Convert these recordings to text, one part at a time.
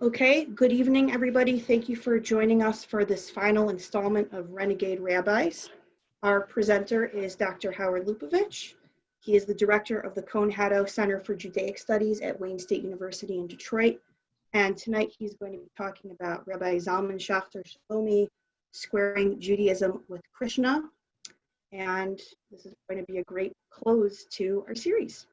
Okay, good evening, everybody. Thank you for joining us for this final installment of Renegade Rabbis. Our presenter is Dr. Howard Lupovitch. He is the director of the Cohn-Haddow Center for Judaic Studies at Wayne State University in Detroit. And tonight he's going to be talking about Rabbi Zalman Schachter-Shalomi, Squaring Judaism with Krishna. And this is going to be a great close to our series.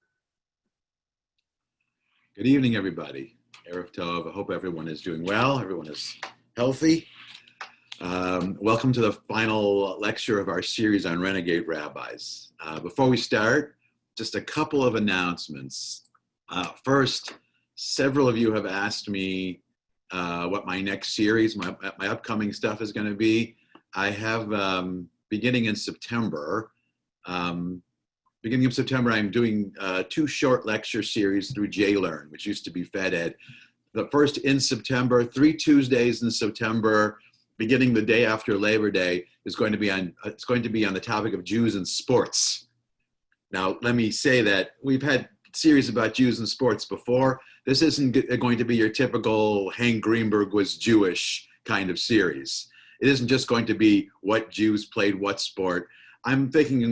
Good evening, everybody. Erev Tov. I hope everyone is doing well. Everyone is healthy. Welcome to the final lecture of our series on Renegade Rabbis. Before we start, just a couple of announcements. First, several of you have asked me what my next series, my upcoming stuff is going to be. I have, beginning in September, I'm doing two short lecture series through JLearn, which used to be FedEd. The first in September, 3 Tuesdays in September, beginning the day after Labor Day, is going to be on the topic of Jews and sports. Now, let me say that we've had series about Jews and sports before. This isn't going to be your typical Hank Greenberg was Jewish kind of series. It isn't just going to be what Jews played what sport. I'm thinking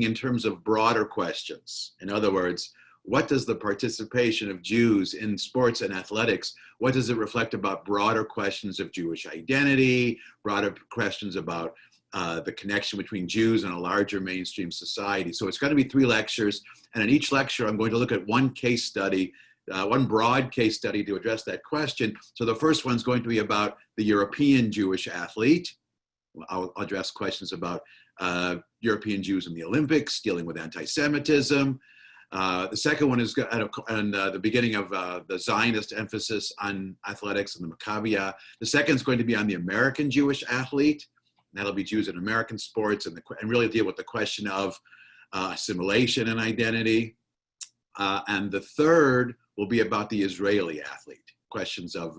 in terms of broader questions. In other words, what does the participation of Jews in sports and athletics, what does it reflect about broader questions of Jewish identity, broader questions about the connection between Jews and a larger mainstream society? So it's going to be 3 lectures, and in each lecture I'm going to look at one case study, one broad case study to address that question. So the first one's going to be about the European Jewish athlete. I'll address questions about European Jews in the Olympics, dealing with anti-Semitism. The second one is on the beginning of the Zionist emphasis on athletics and the Maccabiah. The second is going to be on the American Jewish athlete. And that'll be Jews in American sports and really deal with the question of assimilation and identity. And the third will be about the Israeli athlete, questions of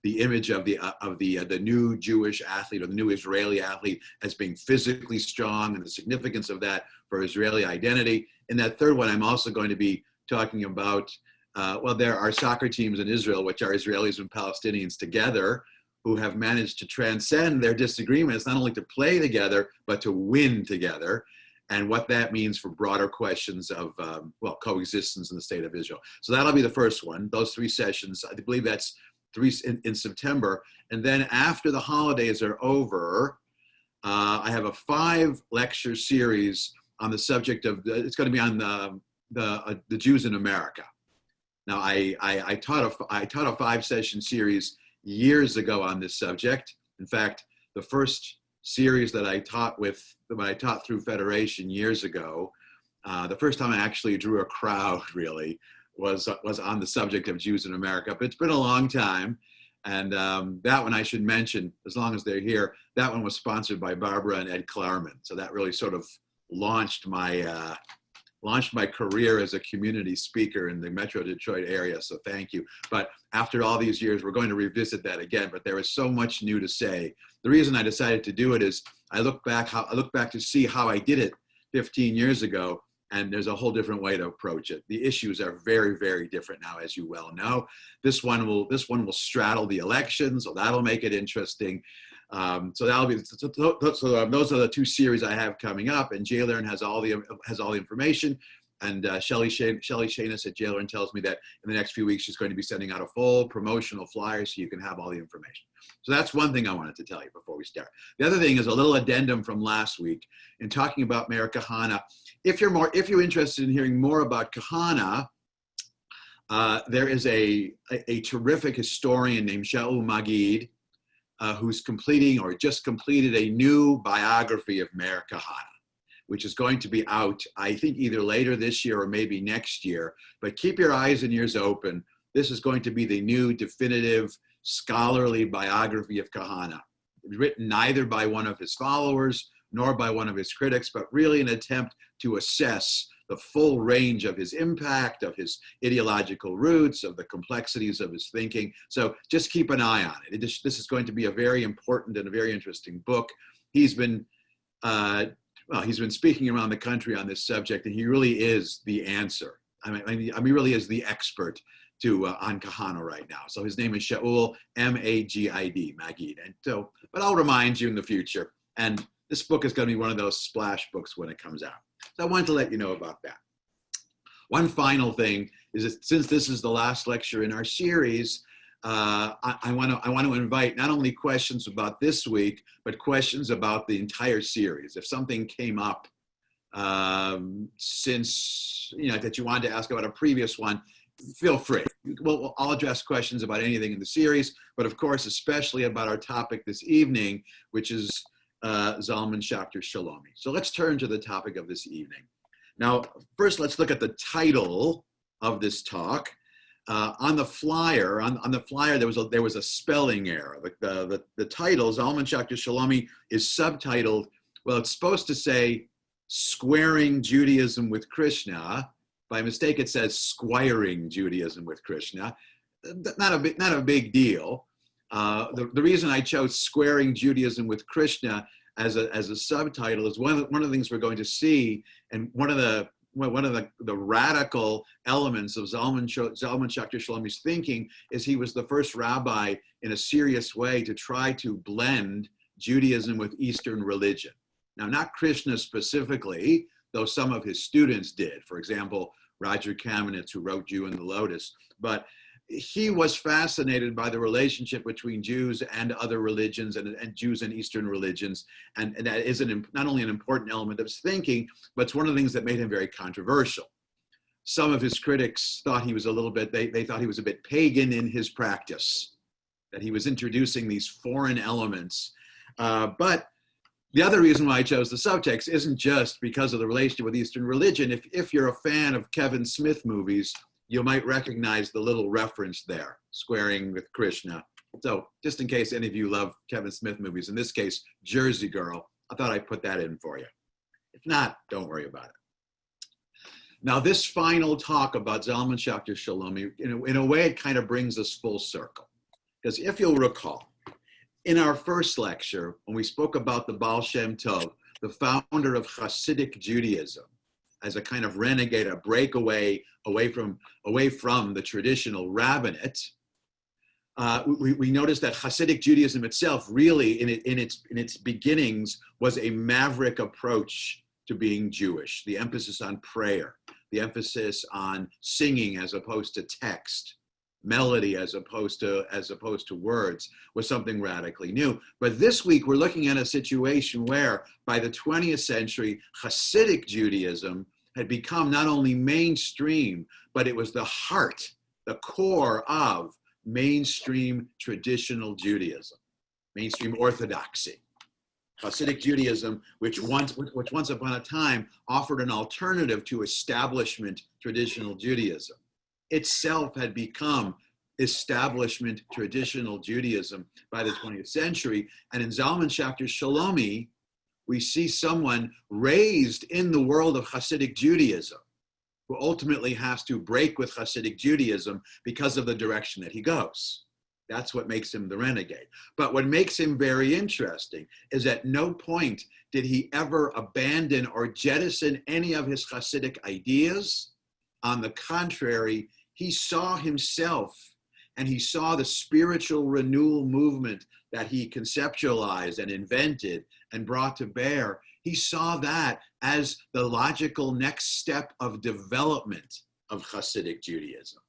the image of the new Jewish athlete or the new Israeli athlete as being physically strong and the significance of that for Israeli identity. In that third one, I'm also going to be talking about, there are soccer teams in Israel, which are Israelis and Palestinians together, who have managed to transcend their disagreements, not only to play together, but to win together, and what that means for broader questions of, coexistence in the state of Israel. So that'll be the first one, those 3 sessions. I believe that's 3 in September. And then after the holidays are over, I have a 5-lecture series on the subject of, it's going to be on the Jews in America. Now, I taught a 5-session series years ago on this subject. In fact, the first series that I taught through Federation years ago, the first time I actually drew a crowd really was on the subject of Jews in America. But it's been a long time. And that one I should mention, as long as they're here, that one was sponsored by Barbara and Ed Klarman. So that really sort of launched my career as a community speaker in the Metro Detroit area. So thank you. But after all these years, we're going to revisit that again. But there is so much new to say. The reason I decided to do it is I look back to see how I did it 15 years ago. And there's a whole different way to approach it. The issues are very, very different now, as you well know. This one will straddle the election, so that'll make it interesting. So that'll be those are the 2 series I have coming up, and JLearn has all the information. And Shelley Shanus at JLearn tells me that in the next few weeks she's going to be sending out a full promotional flyer so you can have all the information. So that's one thing I wanted to tell you before we start. The other thing is a little addendum from last week in talking about Meir Kahana. If you're interested in hearing more about Kahana, there is a terrific historian named Shaul Magid who's completing or just completed a new biography of Meir Kahana, which is going to be out, I think, either later this year or maybe next year. But keep your eyes and ears open. This is going to be the new definitive scholarly biography of Kahana, written neither by one of his followers nor by one of his critics, but really an attempt to assess the full range of his impact, of his ideological roots, of the complexities of his thinking. So just keep an eye on it. This is going to be a very important and a very interesting book. He's been speaking around the country on this subject, and he really is the answer. I mean, he really is the expert on Kahana right now. So his name is Shaul, M-A-G-I-D, Magid. And so, but I'll remind you in the future. And this book is going to be one of those splash books when it comes out. So I wanted to let you know about that. One final thing is that since this is the last lecture in our series, I want to invite not only questions about this week, but questions about the entire series. If something came up since, that you wanted to ask about a previous one, feel free. I'll address questions about anything in the series, but of course, especially about our topic this evening, which is Zalman Schachter-Shalomi. So let's turn to the topic of this evening. Now, first, let's look at the title of this talk. On the flyer, there was a spelling error. The title, Zalman Schachter-Shalomi, is subtitled. Well, it's supposed to say "Squaring Judaism with Krishna." By mistake, it says "Squiring Judaism with Krishna." Not a big deal. The reason I chose "Squaring Judaism with Krishna" as a subtitle is one of the things we're going to see, and one of the radical elements of Zalman Schachter-Shalomi's thinking is he was the first rabbi in a serious way to try to blend Judaism with Eastern religion. Now, not Krishna specifically, though some of his students did. For example, Roger Kamenetz, who wrote Jew in the Lotus. But he was fascinated by the relationship between Jews and other religions and Jews and Eastern religions. And that is not only an important element of his thinking, but it's one of the things that made him very controversial. Some of his critics thought he was they thought he was a bit pagan in his practice, that he was introducing these foreign elements. But the other reason why I chose the subtext isn't just because of the relationship with Eastern religion. If you're a fan of Kevin Smith movies, you might recognize the little reference there, squaring with Krishna. So just in case any of you love Kevin Smith movies, in this case, Jersey Girl, I thought I'd put that in for you. If not, don't worry about it. Now, this final talk about Zalman Schachter-Shalomi, in a way, it kind of brings us full circle. Because if you'll recall, in our first lecture, when we spoke about the Baal Shem Tov, the founder of Hasidic Judaism, as a kind of renegade, a breakaway away from the traditional rabbinate, we noticed that Hasidic Judaism itself really, in its beginnings, was a maverick approach to being Jewish. The emphasis on prayer, the emphasis on singing as opposed to text, melody as opposed to words, was something radically new. But this week we're looking at a situation where by the 20th century, Hasidic Judaism had become not only mainstream, but it was the heart, the core of mainstream traditional Judaism, mainstream orthodoxy. Hasidic Judaism, which once upon a time offered an alternative to establishment traditional Judaism, itself had become establishment traditional Judaism by the 20th century. And in Zalman Schachter-Shalomi, we see someone raised in the world of Hasidic Judaism who ultimately has to break with Hasidic Judaism because of the direction that he goes. That's what makes him the renegade. But what makes him very interesting is at no point did he ever abandon or jettison any of his Hasidic ideas. On the contrary, he saw himself and he saw the spiritual renewal movement that he conceptualized and invented and brought to bear. He saw that as the logical next step of development of Hasidic Judaism.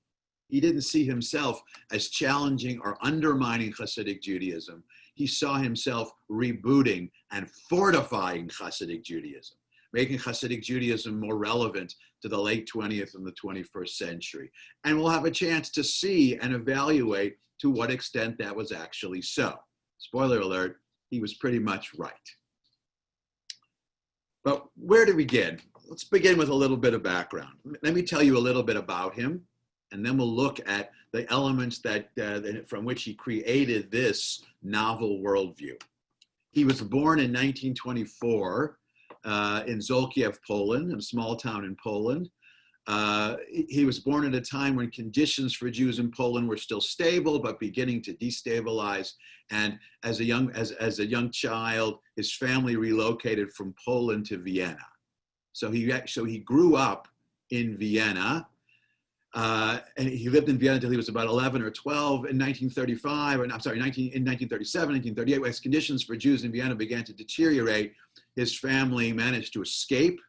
He didn't see himself as challenging or undermining Hasidic Judaism. He saw himself rebooting and fortifying Hasidic Judaism, making Hasidic Judaism more relevant to the late 20th and the 21st century. And we'll have a chance to see and evaluate to what extent that was actually so. Spoiler alert, he was pretty much right. But where to begin? Let's begin with a little bit of background. Let me tell you a little bit about him, and then we'll look at the elements that from which he created this novel worldview. He was born in 1924 in Zolkiew, Poland, a small town in Poland. He was born at a time when conditions for Jews in Poland were still stable, but beginning to destabilize. And as a young child, his family relocated from Poland to Vienna. So he grew up in Vienna. And he lived in Vienna until he was about 11 or 12 in 1935, in 1937, 1938, as conditions for Jews in Vienna began to deteriorate, his family managed to escape.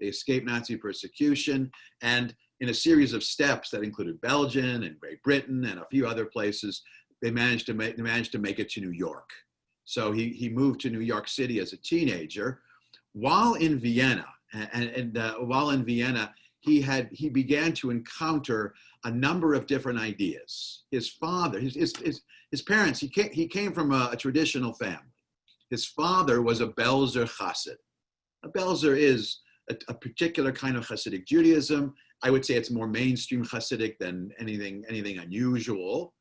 They escaped Nazi persecution, and in a series of steps that included Belgium and Great Britain and a few other places, they managed to make it to New York. So he moved to New York City as a teenager. While in Vienna, he began to encounter a number of different ideas. His father, his parents, he came from a traditional family. His father was a Belzer Chassid. A Belzer is a particular kind of Hasidic Judaism. I would say it's more mainstream Hasidic than anything unusual.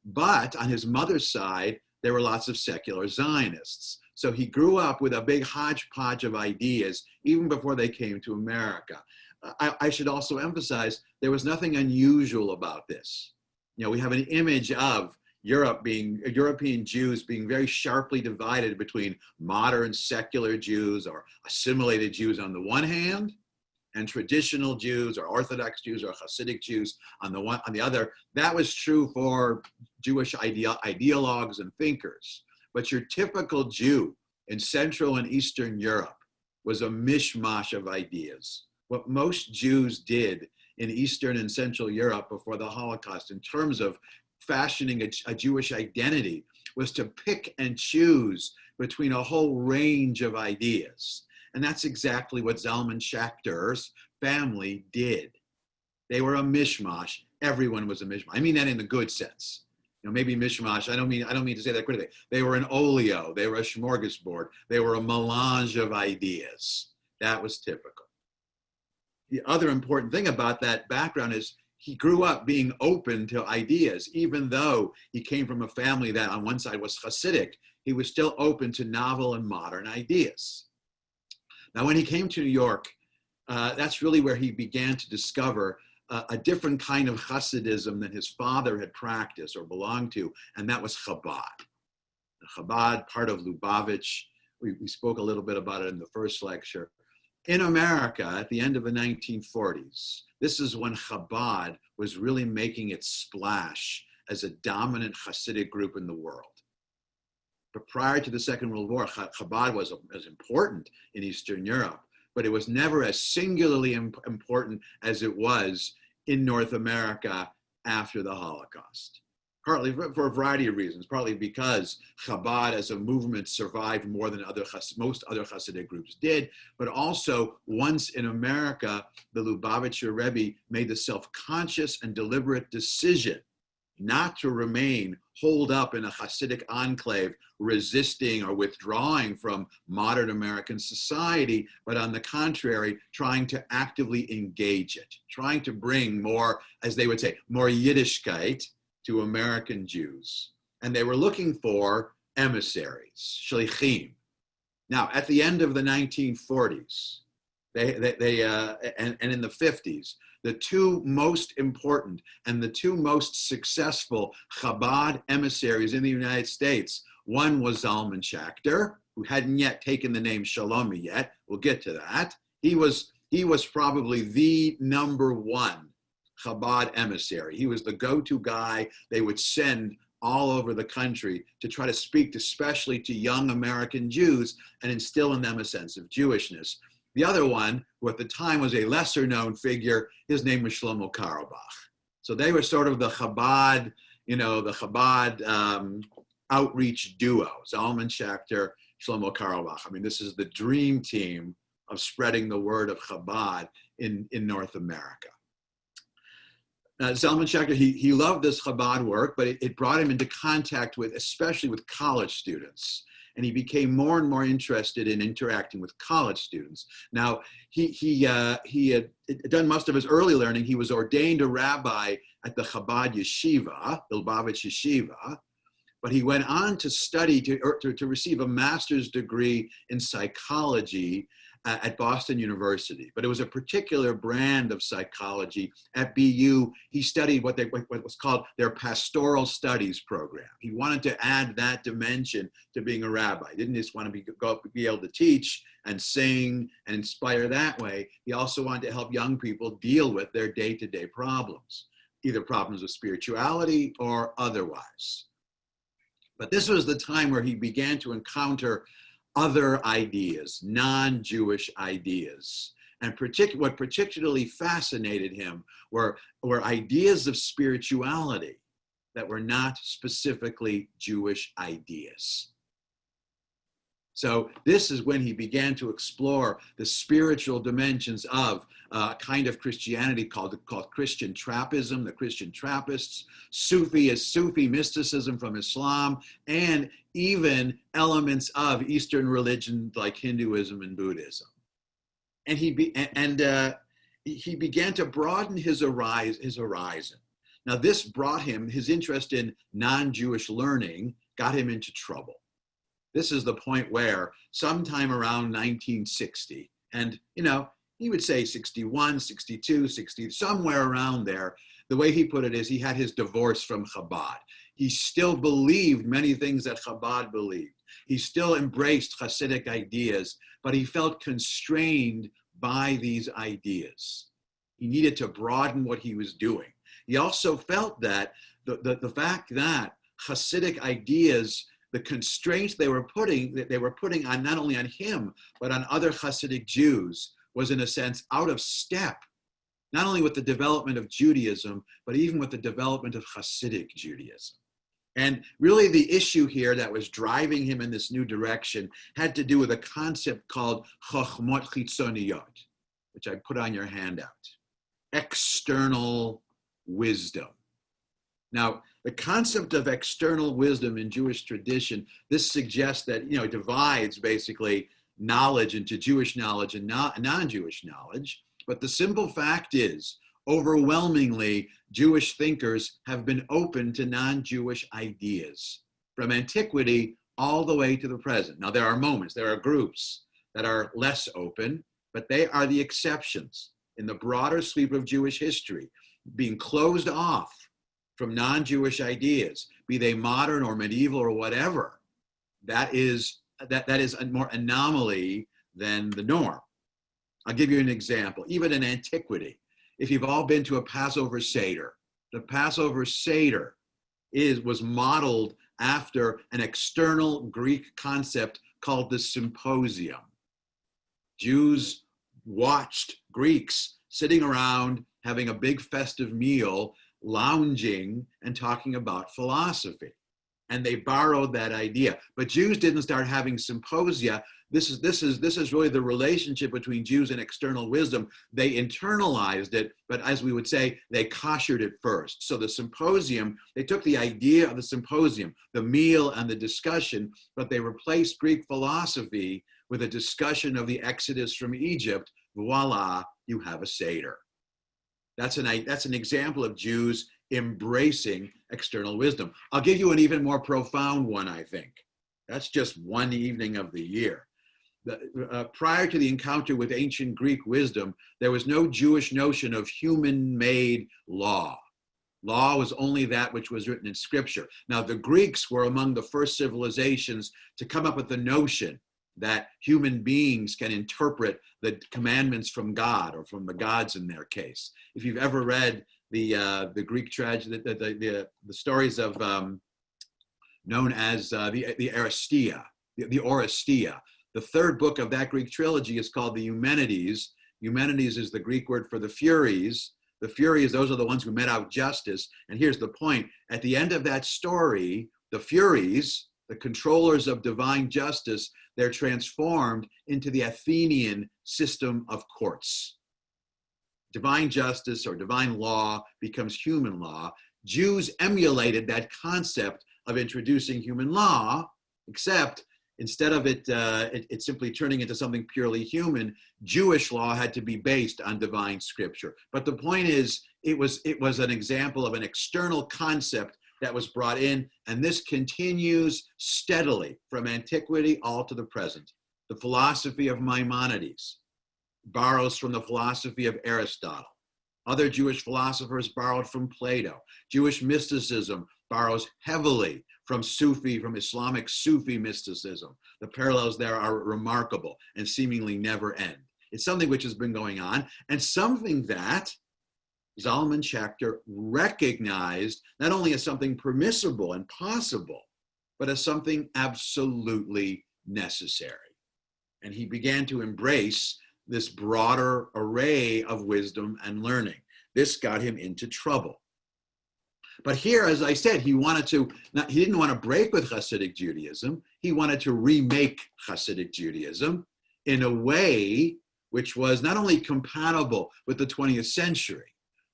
But on his mother's side, there were lots of secular Zionists. So he grew up with a big hodgepodge of ideas even before they came to America. I should also emphasize there was nothing unusual about this. You know, we have an image of European Jews being very sharply divided between modern secular Jews or assimilated Jews on the one hand, and traditional Jews or Orthodox Jews or Hasidic Jews on the other. That was true for Jewish ideologues and thinkers. But your typical Jew in Central and Eastern Europe was a mishmash of ideas. What most Jews did in Eastern and Central Europe before the Holocaust in terms of fashioning a Jewish identity was to pick and choose between a whole range of ideas. And that's exactly what Zalman Schachter's family did. They were a mishmash. Everyone was a mishmash. I mean that in the good sense. You know, maybe mishmash, I don't mean to say that critically. They were an olio, they were a smorgasbord, they were a melange of ideas. That was typical. The other important thing about that background is he grew up being open to ideas. Even though he came from a family that on one side was Hasidic, he was still open to novel and modern ideas. Now, when he came to New York, that's really where he began to discover a different kind of Hasidism than his father had practiced or belonged to, and that was Chabad. Chabad, part of Lupovitch. We spoke a little bit about it in the first lecture. In America, at the end of the 1940s, this is when Chabad was really making its splash as a dominant Hasidic group in the world. But prior to the Second World War, Chabad was important in Eastern Europe, but it was never as singularly important as it was in North America after the Holocaust. Partly for a variety of reasons, partly because Chabad as a movement survived more than most other Hasidic groups did, but also once in America, the Lubavitcher Rebbe made the self-conscious and deliberate decision not to remain holed up in a Hasidic enclave, resisting or withdrawing from modern American society, but on the contrary, trying to actively engage it, trying to bring more, as they would say, more Yiddishkeit to American Jews. And they were looking for emissaries, shlichim. Now, at the end of the 1940s, and in the 50s, the two most important and the two most successful Chabad emissaries in the United States, one was Zalman Schachter, who hadn't yet taken the name Shalomi yet. We'll get to that. He was probably the number one Chabad emissary. He was the go-to guy they would send all over the country to try to speak especially to young American Jews and instill in them a sense of Jewishness. The other one, who at the time was a lesser known figure, his name was Shlomo Carlebach. So they were sort of the Chabad, outreach duo, Zalman Schachter, Shlomo Carlebach. I mean, this is the dream team of spreading the word of Chabad in North America. Zalman Schachter, he loved this Chabad work, but it brought him into contact with, especially with college students. And he became more and more interested in interacting with college students. Now, he had done most of his early learning. He was ordained a rabbi at the Chabad Yeshiva, the Lubavitch Yeshiva, but he went on to study, to receive a master's degree in psychology at Boston University, but it was a particular brand of psychology. At BU, he studied what was called their pastoral studies program. He wanted to add that dimension to being a rabbi. He didn't just want to be able to teach and sing and inspire that way. He also wanted to help young people deal with their day-to-day problems, either problems of spirituality or otherwise. But this was the time where he began to encounter other ideas, non-Jewish ideas. And what particularly fascinated him were ideas of spirituality that were not specifically Jewish ideas. So this is when he began to explore the spiritual dimensions of a kind of Christianity called Christian Trappism, the Christian Trappists. Sufi mysticism from Islam, and even elements of Eastern religions like Hinduism and Buddhism. And he began to broaden his horizon. Now this brought him, his interest in non-Jewish learning got him into trouble. This is the point where sometime around 1960, and he would say 61, 62, 60, somewhere around there, the way he put it is he had his divorce from Chabad. He still believed many things that Chabad believed. He still embraced Hasidic ideas, but he felt constrained by these ideas. He needed to broaden what he was doing. He also felt that the fact that Hasidic ideas, the constraints they were putting on not only on him, but on other Hasidic Jews was in a sense out of step, not only with the development of Judaism, but even with the development of Hasidic Judaism. And really the issue here that was driving him in this new direction had to do with a concept called chokhmot chitzoniyot, which I put on your handout, external wisdom. Now, the concept of external wisdom in Jewish tradition, this suggests that, it divides basically knowledge into Jewish knowledge and non-Jewish knowledge. But the simple fact is, overwhelmingly, Jewish thinkers have been open to non-Jewish ideas from antiquity all the way to the present. Now, there are moments, there are groups that are less open, but they are the exceptions in the broader sweep of Jewish history, being closed off from non-Jewish ideas, be they modern or medieval or whatever. That is a more anomaly than the norm. I'll give you an example. Even in antiquity, if you've all been to a Passover Seder, the Passover Seder was modeled after an external Greek concept called the symposium. Jews watched Greeks sitting around having a big festive meal, lounging and talking about philosophy. And they borrowed that idea. But Jews didn't start having symposia. This is really the relationship between Jews and external wisdom. They internalized it, but as we would say, they koshered it first. So the symposium, they took the idea of the symposium, the meal and the discussion, but they replaced Greek philosophy with a discussion of the Exodus from Egypt. Voila, you have a Seder. That's an example of Jews embracing external wisdom. I'll give you an even more profound one, I think. That's just one evening of the year. Prior to the encounter with ancient Greek wisdom, there was no Jewish notion of human-made law. Law was only that which was written in scripture. Now, the Greeks were among the first civilizations to come up with the notion that human beings can interpret the commandments from God, or from the gods in their case. If you've ever read the Greek tragedy, the stories of known as the Aristia, the Oresteia. The third book of that Greek trilogy is called the Eumenides. Eumenides is the Greek word for the Furies. The Furies, those are the ones who met out justice. And here's the point. At the end of that story, the Furies, the controllers of divine justice, they're transformed into the Athenian system of courts. Divine justice or divine law becomes human law. Jews emulated that concept of introducing human law, except instead of it simply turning into something purely human, Jewish law had to be based on divine scripture. But the point is, it was an example of an external concept that was brought in, and this continues steadily from antiquity all to the present. The philosophy of Maimonides borrows from the philosophy of Aristotle. Other Jewish philosophers borrowed from Plato. Jewish mysticism borrows heavily from Islamic Sufi mysticism. The parallels there are remarkable and seemingly never end. It's something which has been going on, and something that Zalman Schachter recognized not only as something permissible and possible, but as something absolutely necessary. And he began to embrace this broader array of wisdom and learning. This got him into trouble. But here, as I said, he didn't want to break with Hasidic Judaism. He wanted to remake Hasidic Judaism in a way which was not only compatible with the 20th century,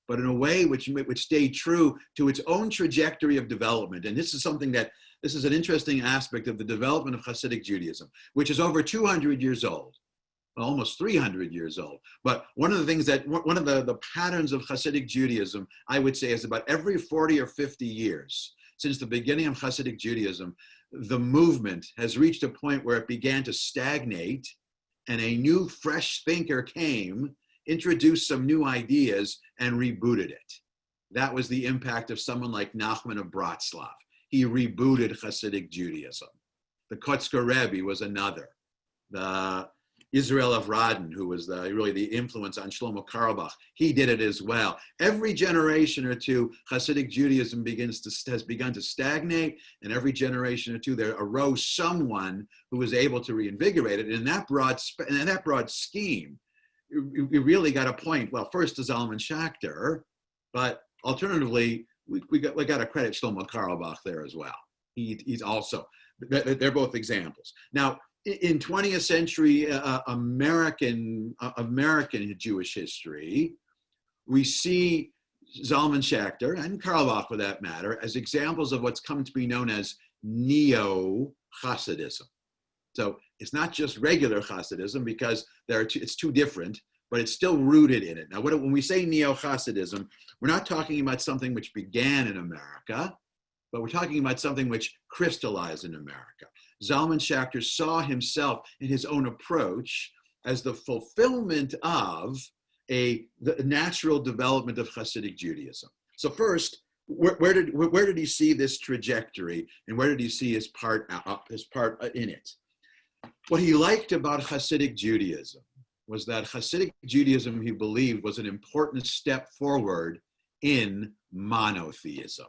but in a way which stayed true to its own trajectory of development. And this is an interesting aspect of the development of Hasidic Judaism, which is over 200 years old, almost 300 years old. But one of the patterns of Hasidic Judaism, I would say, is about every 40 or 50 years, since the beginning of Hasidic Judaism, the movement has reached a point where it began to stagnate, and a new, fresh thinker came, introduced some new ideas, and rebooted it. That was the impact of someone like Nachman of Bratslav. He rebooted Hasidic Judaism. The Kotzker Rebbe was another. The Israel of Radin, who was really the influence on Shlomo Carlebach, he did it as well. Every generation or two, Hasidic Judaism has begun to stagnate, and every generation or two, there arose someone who was able to reinvigorate it. And in that broad scheme, we really got a point. Well, first to Zalman Schachter, but alternatively, we got to credit Shlomo Carlebach there as well. He's also, they're both examples. Now, in 20th century American Jewish history, we see Zalman Schachter and Carlebach, for that matter, as examples of what's come to be known as neo-Hasidism. So it's not just regular Hasidism, because it's too different, but it's still rooted in it. Now, when we say neo-Hasidism, we're not talking about something which began in America, but we're talking about something which crystallized in America. Zalman Schachter saw himself in his own approach as the fulfillment of the natural development of Hasidic Judaism. So first, where did he see this trajectory, and where did he see his part in it? What he liked about Hasidic Judaism was that Hasidic Judaism, he believed, was an important step forward in monotheism.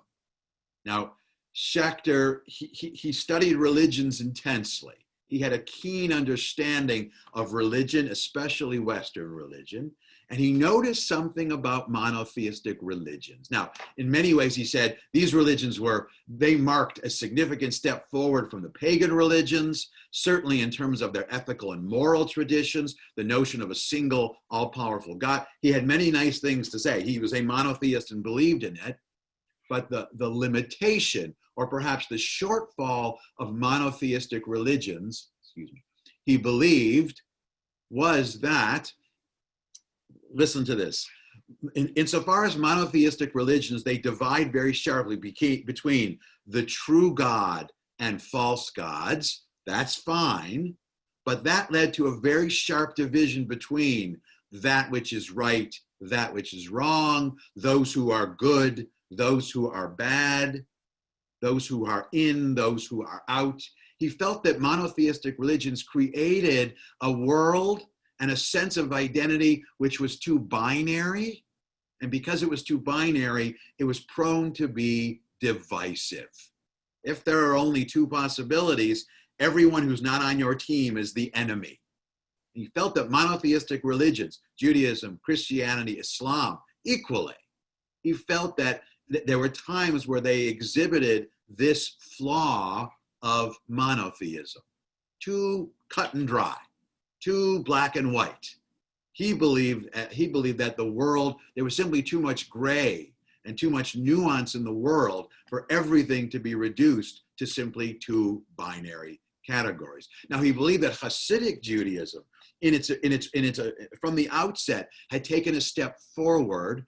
Now, Schachter, he studied religions intensely. He had a keen understanding of religion, especially Western religion, and he noticed something about monotheistic religions. Now, in many ways, he said, these religions they marked a significant step forward from the pagan religions, certainly in terms of their ethical and moral traditions, the notion of a single, all-powerful God. He had many nice things to say. He was a monotheist and believed in it, but the limitation, or perhaps the shortfall of monotheistic religions, he believed was that, listen to this, insofar as monotheistic religions, they divide very sharply between the true God and false gods. That's fine, but that led to a very sharp division between that which is right, that which is wrong, those who are good, those who are bad, those who are in, those who are out. He felt that monotheistic religions created a world and a sense of identity which was too binary. And because it was too binary, it was prone to be divisive. If there are only two possibilities, everyone who's not on your team is the enemy. He felt that monotheistic religions, Judaism, Christianity, Islam, equally, he felt that there were times where they exhibited this flaw of monotheism, too cut and dry, too black and white. He believed that the world, there was simply too much gray and too much nuance in the world for everything to be reduced to simply two binary categories. Now, he believed that Hasidic Judaism, from the outset, had taken a step forward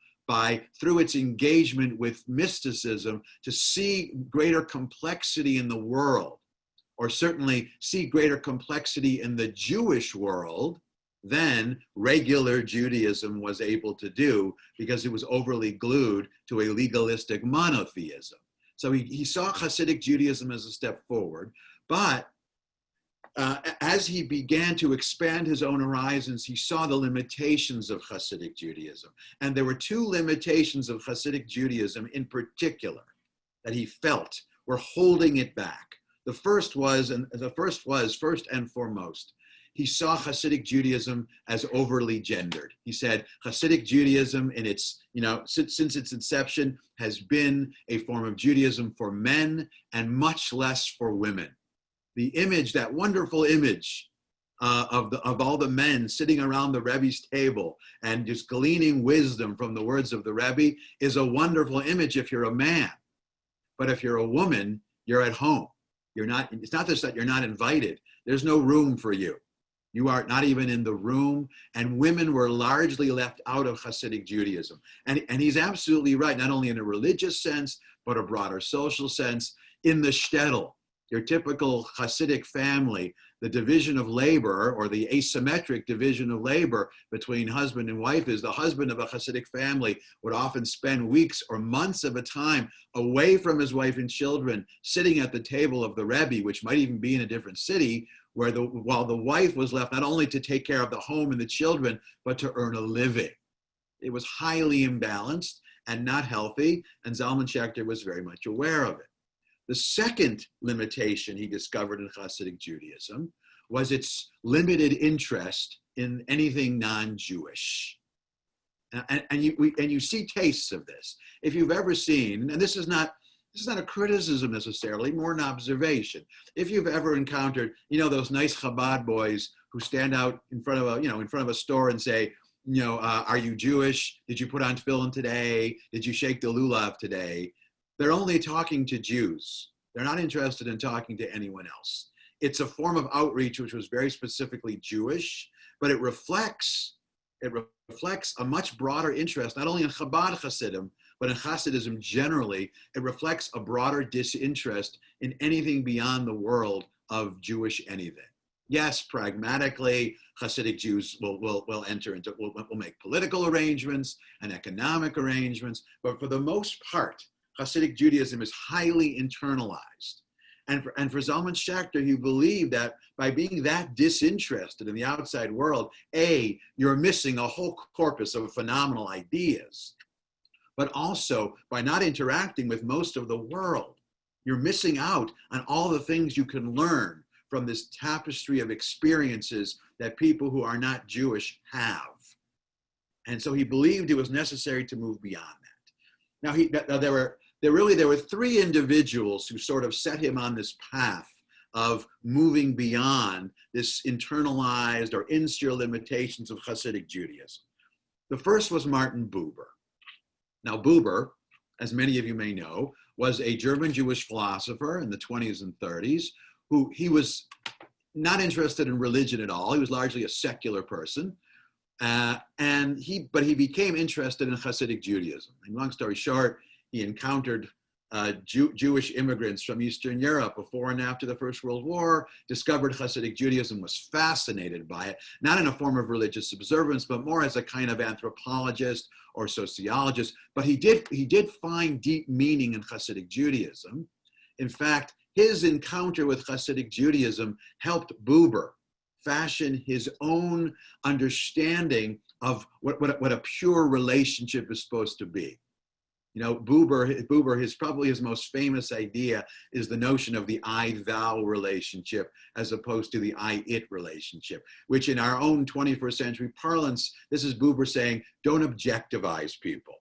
through its engagement with mysticism, to see greater complexity in the world, or certainly see greater complexity in the Jewish world than regular Judaism was able to do, because it was overly glued to a legalistic monotheism. So he saw Hasidic Judaism as a step forward, but as he began to expand his own horizons, he saw the limitations of Hasidic Judaism. And there were two limitations of Hasidic Judaism in particular that he felt were holding it back. The first was, first and foremost, he saw Hasidic Judaism as overly gendered. He said Hasidic Judaism in its, since its inception has been a form of Judaism for men and much less for women. The image, that wonderful image of all the men sitting around the Rebbe's table and just gleaning wisdom from the words of the Rebbe, is a wonderful image if you're a man. But if you're a woman, you're at home. It's not just that you're not invited. There's no room for you. You are not even in the room, and women were largely left out of Hasidic Judaism. And he's absolutely right, not only in a religious sense, but a broader social sense. In the shtetl, your typical Hasidic family, the division of labor, or the asymmetric division of labor between husband and wife, is the husband of a Hasidic family would often spend weeks or months of a time away from his wife and children, sitting at the table of the Rebbe, which might even be in a different city, while the wife was left not only to take care of the home and the children, but to earn a living. It was highly imbalanced and not healthy, and Zalman Schachter was very much aware of it. The second limitation he discovered in Hasidic Judaism was its limited interest in anything non-Jewish. And you see tastes of this. If you've ever seen, and this is not a criticism necessarily, more an observation. If you've ever encountered, those nice Chabad boys who stand out in front of a store and say, are you Jewish? Did you put on tefillin today? Did you shake the lulav today? They're only talking to Jews. They're not interested in talking to anyone else. It's a form of outreach which was very specifically Jewish, but it reflects a much broader interest, not only in Chabad Hasidim, but in Hasidism generally. It reflects a broader disinterest in anything beyond the world of Jewish anything. Yes, pragmatically, Hasidic Jews will enter into, will make political arrangements and economic arrangements, but for the most part, Hasidic Judaism is highly internalized. And for Zalman Schachter, he believed that by being that disinterested in the outside world, you're missing a whole corpus of phenomenal ideas, but also by not interacting with most of the world, you're missing out on all the things you can learn from this tapestry of experiences that people who are not Jewish have. And so he believed it was necessary to move beyond that. Now, there were three individuals who sort of set him on this path of moving beyond this internalized or insular limitations of Hasidic Judaism. The first was Martin Buber. Now, Buber, as many of you may know, was a German Jewish philosopher in the 20s and 30s, who he was not interested in religion at all. He was largely a secular person. But he became interested in Hasidic Judaism. And long story short, he encountered Jewish immigrants from Eastern Europe before and after the First World War, discovered Hasidic Judaism, was fascinated by it, not in a form of religious observance, but more as a kind of anthropologist or sociologist. But he did find deep meaning in Hasidic Judaism. In fact, his encounter with Hasidic Judaism helped Buber fashion his own understanding of what a pure relationship is supposed to be. Buber, his most famous idea is the notion of the I-thou relationship as opposed to the I-it relationship, which in our own 21st century parlance, this is Buber saying, don't objectivize people.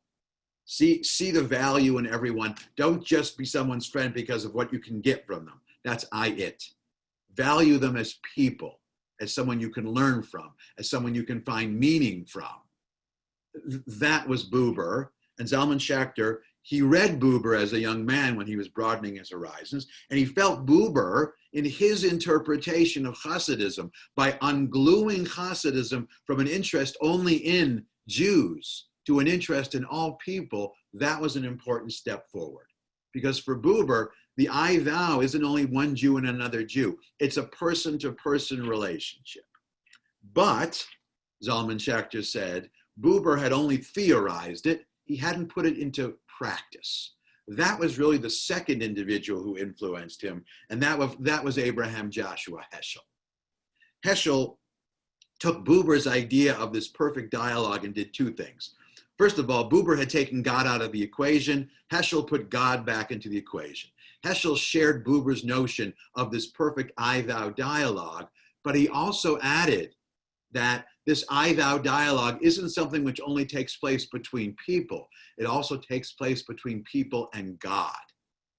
See the value in everyone. Don't just be someone's friend because of what you can get from them. That's I-it. Value them as people, as someone you can learn from, as someone you can find meaning from. That was Buber. And Zalman Schachter, he read Buber as a young man when he was broadening his horizons, and he felt Buber in his interpretation of Hasidism by ungluing Hasidism from an interest only in Jews to an interest in all people. That was an important step forward. Because for Buber, the I thou isn't only one Jew and another Jew. It's a person-to-person relationship. But, Zalman Schachter said, Buber had only theorized it. He hadn't put it into practice. That was really the second individual who influenced him, and that was Abraham Joshua Heschel. Heschel took Buber's idea of this perfect dialogue and did two things. First of all, Buber had taken God out of the equation. Heschel put God back into the equation. Heschel shared Buber's notion of this perfect I-thou dialogue, but he also added that this I-thou dialogue isn't something which only takes place between people. It also takes place between people and God.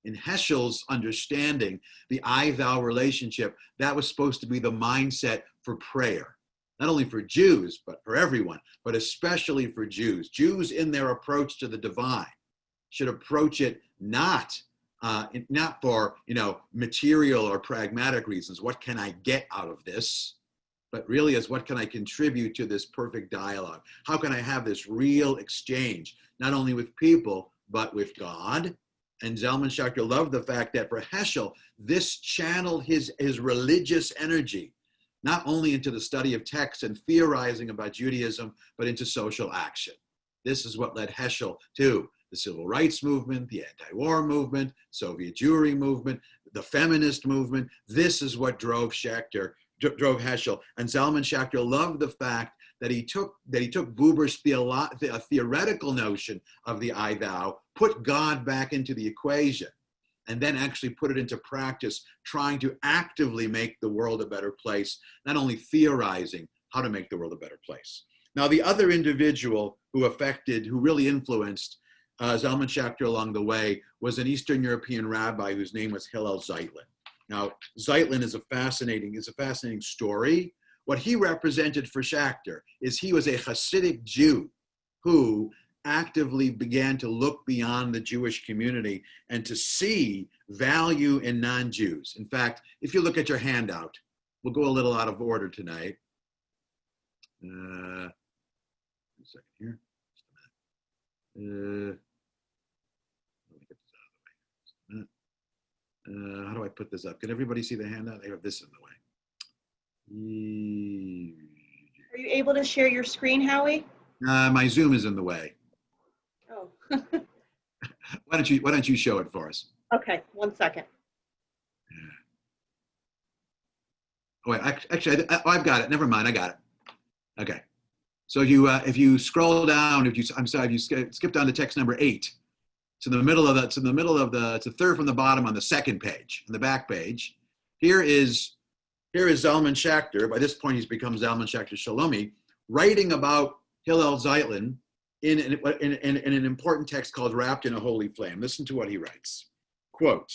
In Heschel's understanding, the I-thou relationship, that was supposed to be the mindset for prayer. Not only for Jews, but for everyone, but especially for Jews. Jews in their approach to the divine should approach it not for material or pragmatic reasons. What can I get out of this? But really as what can I contribute to this perfect dialogue? How can I have this real exchange, not only with people, but with God? And Zalman Schachter loved the fact that for Heschel, this channeled his religious energy, not only into the study of texts and theorizing about Judaism, but into social action. This is what led Heschel to the civil rights movement, the anti-war movement, Soviet Jewry movement, the feminist movement. This is what drove Heschel. And Zalman Schachter loved the fact that he took Buber's theoretical notion of the I-thou, put God back into the equation, and then actually put it into practice, trying to actively make the world a better place, not only theorizing how to make the world a better place. Now, the other individual who really influenced Zalman Schachter along the way was an Eastern European rabbi whose name was Hillel Zeitlin. Now, Zeitlin is a fascinating story. What he represented for Schachter is he was a Hasidic Jew who actively began to look beyond the Jewish community and to see value in non-Jews. In fact, if you look at your handout, we'll go a little out of order tonight. A second here. How do I put this up? Can everybody see the handout? I have this in the way. Are you able to share your screen, Howie? My Zoom is in the way. Oh. Why don't you show it for us? Okay, 1 second. Oh, wait, actually, I've got it. Never mind, I got it. Okay. So if you scroll down, if you skip down to text number 8, it's in the middle of it's the third from the bottom on the second page, on the back page. Here is Zalman Schachter. By this point, he's become Zalman Schachter-Shalomi, writing about Hillel Zeitlin in an important text called Wrapped in a Holy Flame. Listen to what he writes. Quote,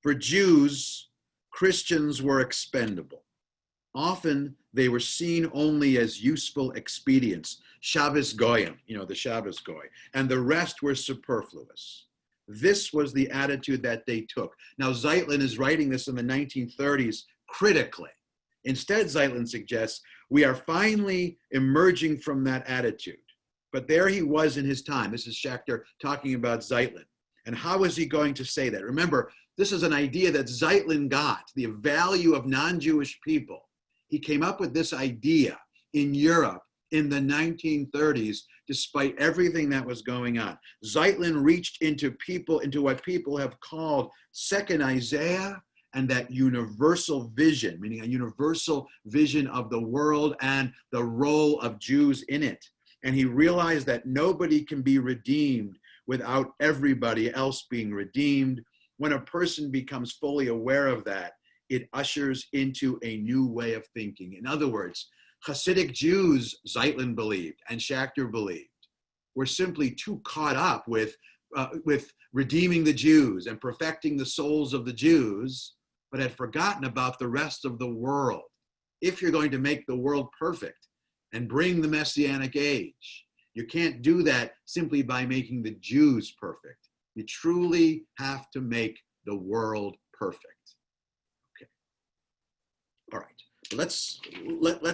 "For Jews, Christians were expendable. Often they were seen only as useful expedients, Shabbos Goyim, the Shabbos Goy, and the rest were superfluous. This was the attitude that they took." Now, Zeitlin is writing this in the 1930s critically. Instead, Zeitlin suggests we are finally emerging from that attitude. But there he was in his time. This is Schachter talking about Zeitlin. And how is he going to say that? Remember, this is an idea that Zeitlin got, the value of non-Jewish people. He came up with this idea in Europe in the 1930s, despite everything that was going on. Zeitlin reached into what people have called second Isaiah and that universal vision, meaning a universal vision of the world and the role of Jews in it. And he realized that nobody can be redeemed without everybody else being redeemed. When a person becomes fully aware of that, it ushers into a new way of thinking. In other words, Hasidic Jews, Zeitlin believed, and Schachter believed, were simply too caught up with redeeming the Jews and perfecting the souls of the Jews, but had forgotten about the rest of the world. If you're going to make the world perfect and bring the Messianic age, you can't do that simply by making the Jews perfect. You truly have to make the world perfect. Okay. All right. Let's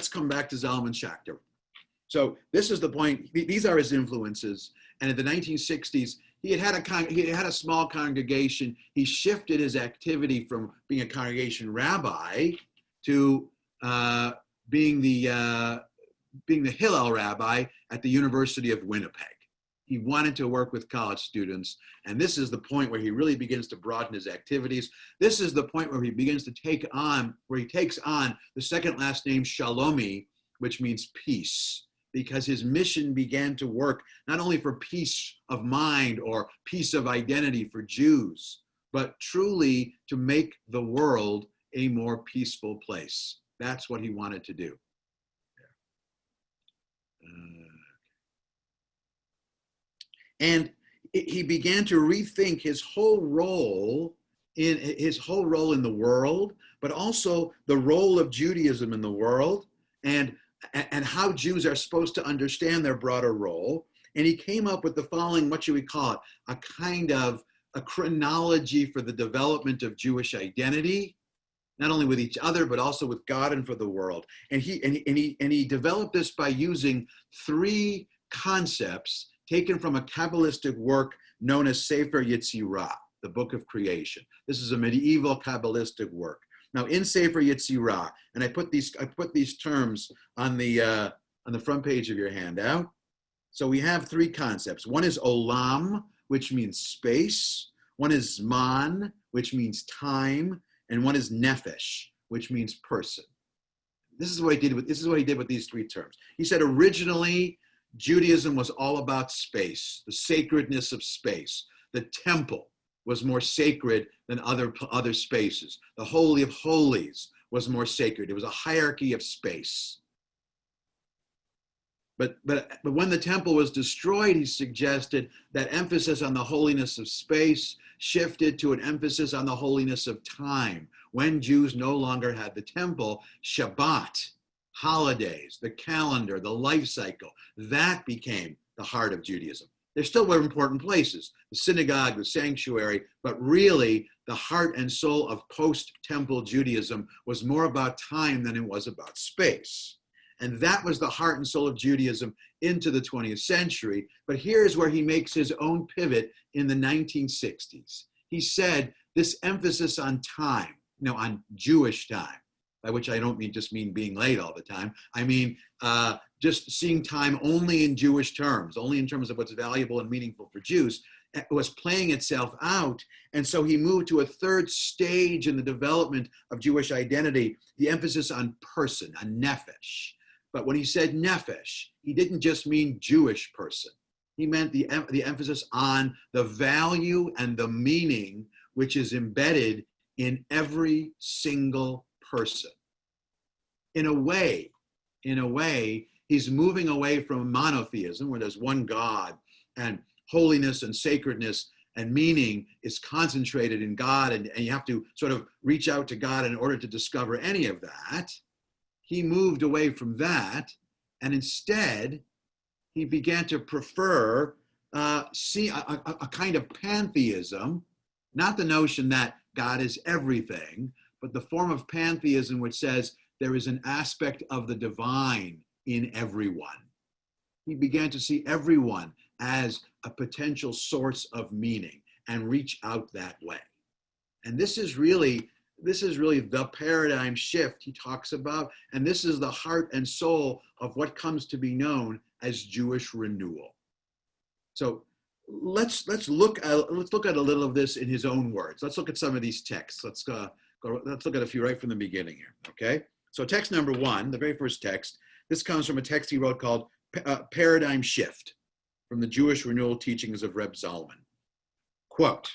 come back to Zalman Schachter. So this is the point. These are his influences. And in the 1960s, he had a small congregation. He shifted his activity from being a congregation rabbi to being the Hillel rabbi at the University of Winnipeg. He wanted to work with college students, and this is the point where he really begins to broaden his activities. This is the point where he begins to takes on the second last name Shalomi, which means peace, because his mission began to work not only for peace of mind or peace of identity for Jews, but truly to make the world a more peaceful place. That's what he wanted to do. And he began to rethink his whole role in the world, but also the role of Judaism in the world, and how Jews are supposed to understand their broader role. And he came up with the following, what should we call it, a kind of a chronology for the development of Jewish identity, not only with each other, but also with God and for the world. And he developed this by using three concepts taken from a Kabbalistic work known as Sefer Yetzirah, the Book of Creation. This is a medieval Kabbalistic work. Now, in Sefer Yetzirah, and I put these terms on the front page of your handout. So we have three concepts. One is olam, which means space. One is zman, which means time, and one is nefesh, which means person. This is what he did with these three terms. He said originally, Judaism was all about space, the sacredness of space. The temple was more sacred than other spaces. The Holy of Holies was more sacred. It was a hierarchy of space. But when the temple was destroyed, he suggested that emphasis on the holiness of space shifted to an emphasis on the holiness of time. When Jews no longer had the temple, Shabbat, holidays, the calendar, the life cycle, that became the heart of Judaism. There still were important places, the synagogue, the sanctuary, but really the heart and soul of post-temple Judaism was more about time than it was about space. And that was the heart and soul of Judaism into the 20th century. But here's where he makes his own pivot in the 1960s. He said this emphasis on time, on Jewish time, by which I don't mean being late all the time. I mean just seeing time only in Jewish terms, only in terms of what's valuable and meaningful for Jews, was playing itself out. And so he moved to a third stage in the development of Jewish identity, the emphasis on person, on nefesh. But when he said nefesh, he didn't just mean Jewish person. He meant the emphasis on the value and the meaning which is embedded in every single person. In a way, he's moving away from monotheism, where there's one God, and holiness and sacredness and meaning is concentrated in God, and you have to sort of reach out to God in order to discover any of that. He moved away from that, and instead, he began to prefer a kind of pantheism, not the notion that God is everything, but the form of pantheism which says there is an aspect of the divine in everyone. He began to see everyone as a potential source of meaning and reach out that way. And this is really the paradigm shift he talks about, and this is the heart and soul of what comes to be known as Jewish renewal. So let's look at a little of this in his own words. Let's look at some of these texts. Let's look at a few right from the beginning here. Okay. So text number one, the very first text. This comes from a text he wrote called Paradigm Shift, from the Jewish Renewal Teachings of Reb Zalman. Quote,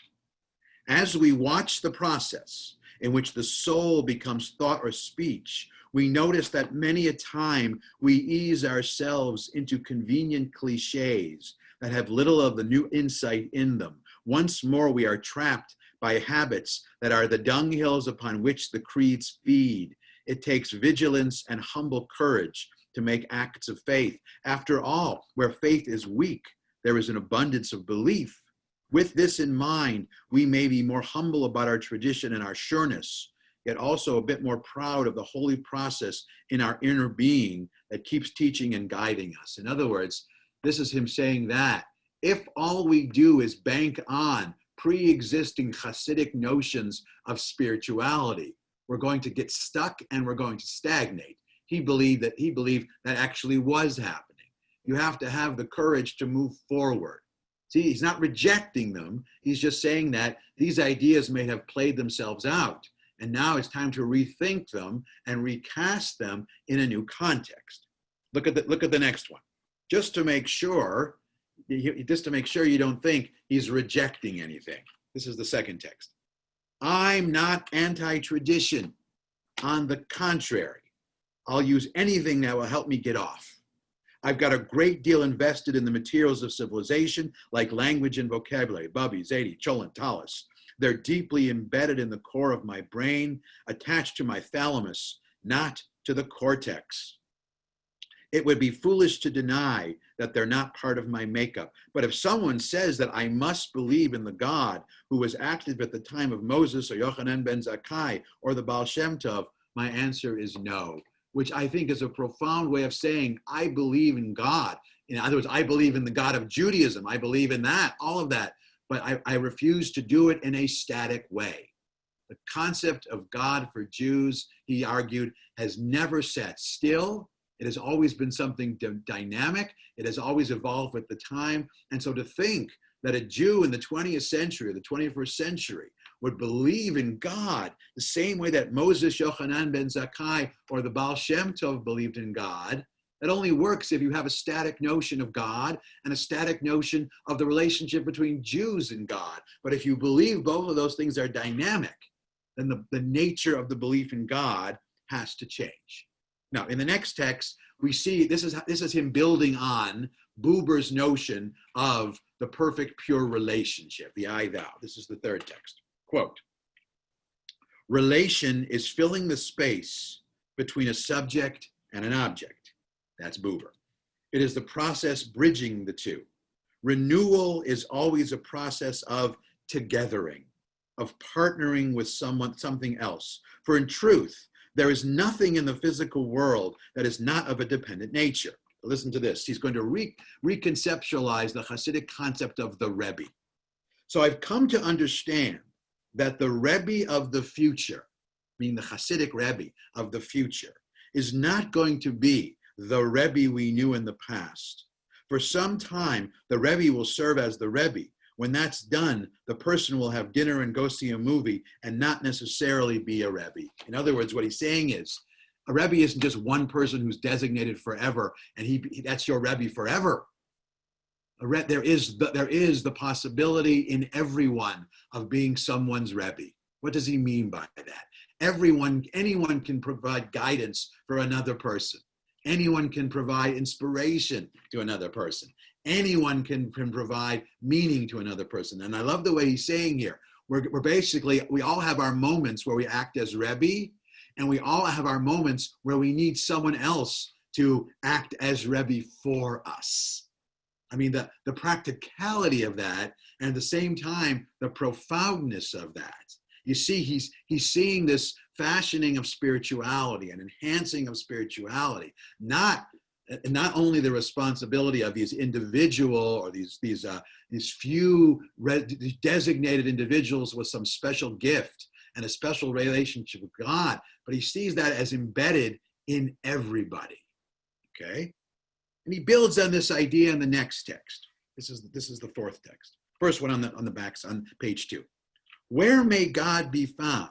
as we watch the process in which the soul becomes thought or speech, we notice that many a time we ease ourselves into convenient cliches that have little of the new insight in them. Once more, we are trapped by habits that are the dunghills upon which the creeds feed. It takes vigilance and humble courage to make acts of faith. After all, where faith is weak, there is an abundance of belief. With this in mind, we may be more humble about our tradition and our sureness, yet also a bit more proud of the holy process in our inner being that keeps teaching and guiding us. In other words, this is him saying that if all we do is bank on pre-existing Hasidic notions of spirituality, we're going to get stuck and we're going to stagnate. He believed that actually was happening. You have to have the courage to move forward. See, he's not rejecting them. He's just saying that these ideas may have played themselves out, and now it's time to rethink them and recast them in a new context. Look at the next one, just to make sure you don't think he's rejecting anything. This is the second text. I'm not anti-tradition. On the contrary, I'll use anything that will help me get off. I've got a great deal invested in the materials of civilization, like language and vocabulary, Babi, Zaidi, Cholent, Tallis. They're deeply embedded in the core of my brain, attached to my thalamus, not to the cortex. It would be foolish to deny that they're not part of my makeup. But if someone says that I must believe in the God who was active at the time of Moses or Yochanan ben Zakkai or the Baal Shem Tov, my answer is no, which I think is a profound way of saying I believe in God. In other words, I believe in the God of Judaism. I believe in that, all of that. But I refuse to do it in a static way. The concept of God for Jews, he argued, has never sat still. It has always been something dynamic. It has always evolved with the time. And so to think that a Jew in the 20th century, or the 21st century, would believe in God the same way that Moses, Yochanan ben Zakkai, or the Baal Shem Tov believed in God, that only works if you have a static notion of God and a static notion of the relationship between Jews and God. But if you believe both of those things are dynamic, then the nature of the belief in God has to change. Now, in the next text, we see this is him building on Buber's notion of the perfect pure relationship, the I-thou. This is the third text. Quote, relation is filling the space between a subject and an object. That's Buber. It is the process bridging the two. Renewal is always a process of togethering, of partnering with something else. For in truth, there is nothing in the physical world that is not of a dependent nature. Listen to this. He's going to reconceptualize the Hasidic concept of the Rebbe. So I've come to understand that the Rebbe of the future, meaning the Hasidic Rebbe of the future, is not going to be the Rebbe we knew in the past. For some time, the Rebbe will serve as the Rebbe. When that's done, the person will have dinner and go see a movie and not necessarily be a Rebbe. In other words, what he's saying is, a Rebbe isn't just one person who's designated forever, and that's your Rebbe forever. There is the possibility in everyone of being someone's Rebbe. What does he mean by that? Anyone can provide guidance for another person. Anyone can provide inspiration to another person. Anyone can provide meaning to another person. And I love the way he's saying here, we all have our moments where we act as Rebbe, and we all have our moments where we need someone else to act as Rebbe for us. I mean, the practicality of that, and at the same time, the profoundness of that. You see, he's seeing this fashioning of spirituality and enhancing of spirituality, not only the responsibility of these individual or these few designated individuals with some special gift and a special relationship with God, but he sees that as embedded in everybody. Okay, and he builds on this idea in the next text. This is the fourth text. First one on the backs on page 2. Where may God be found,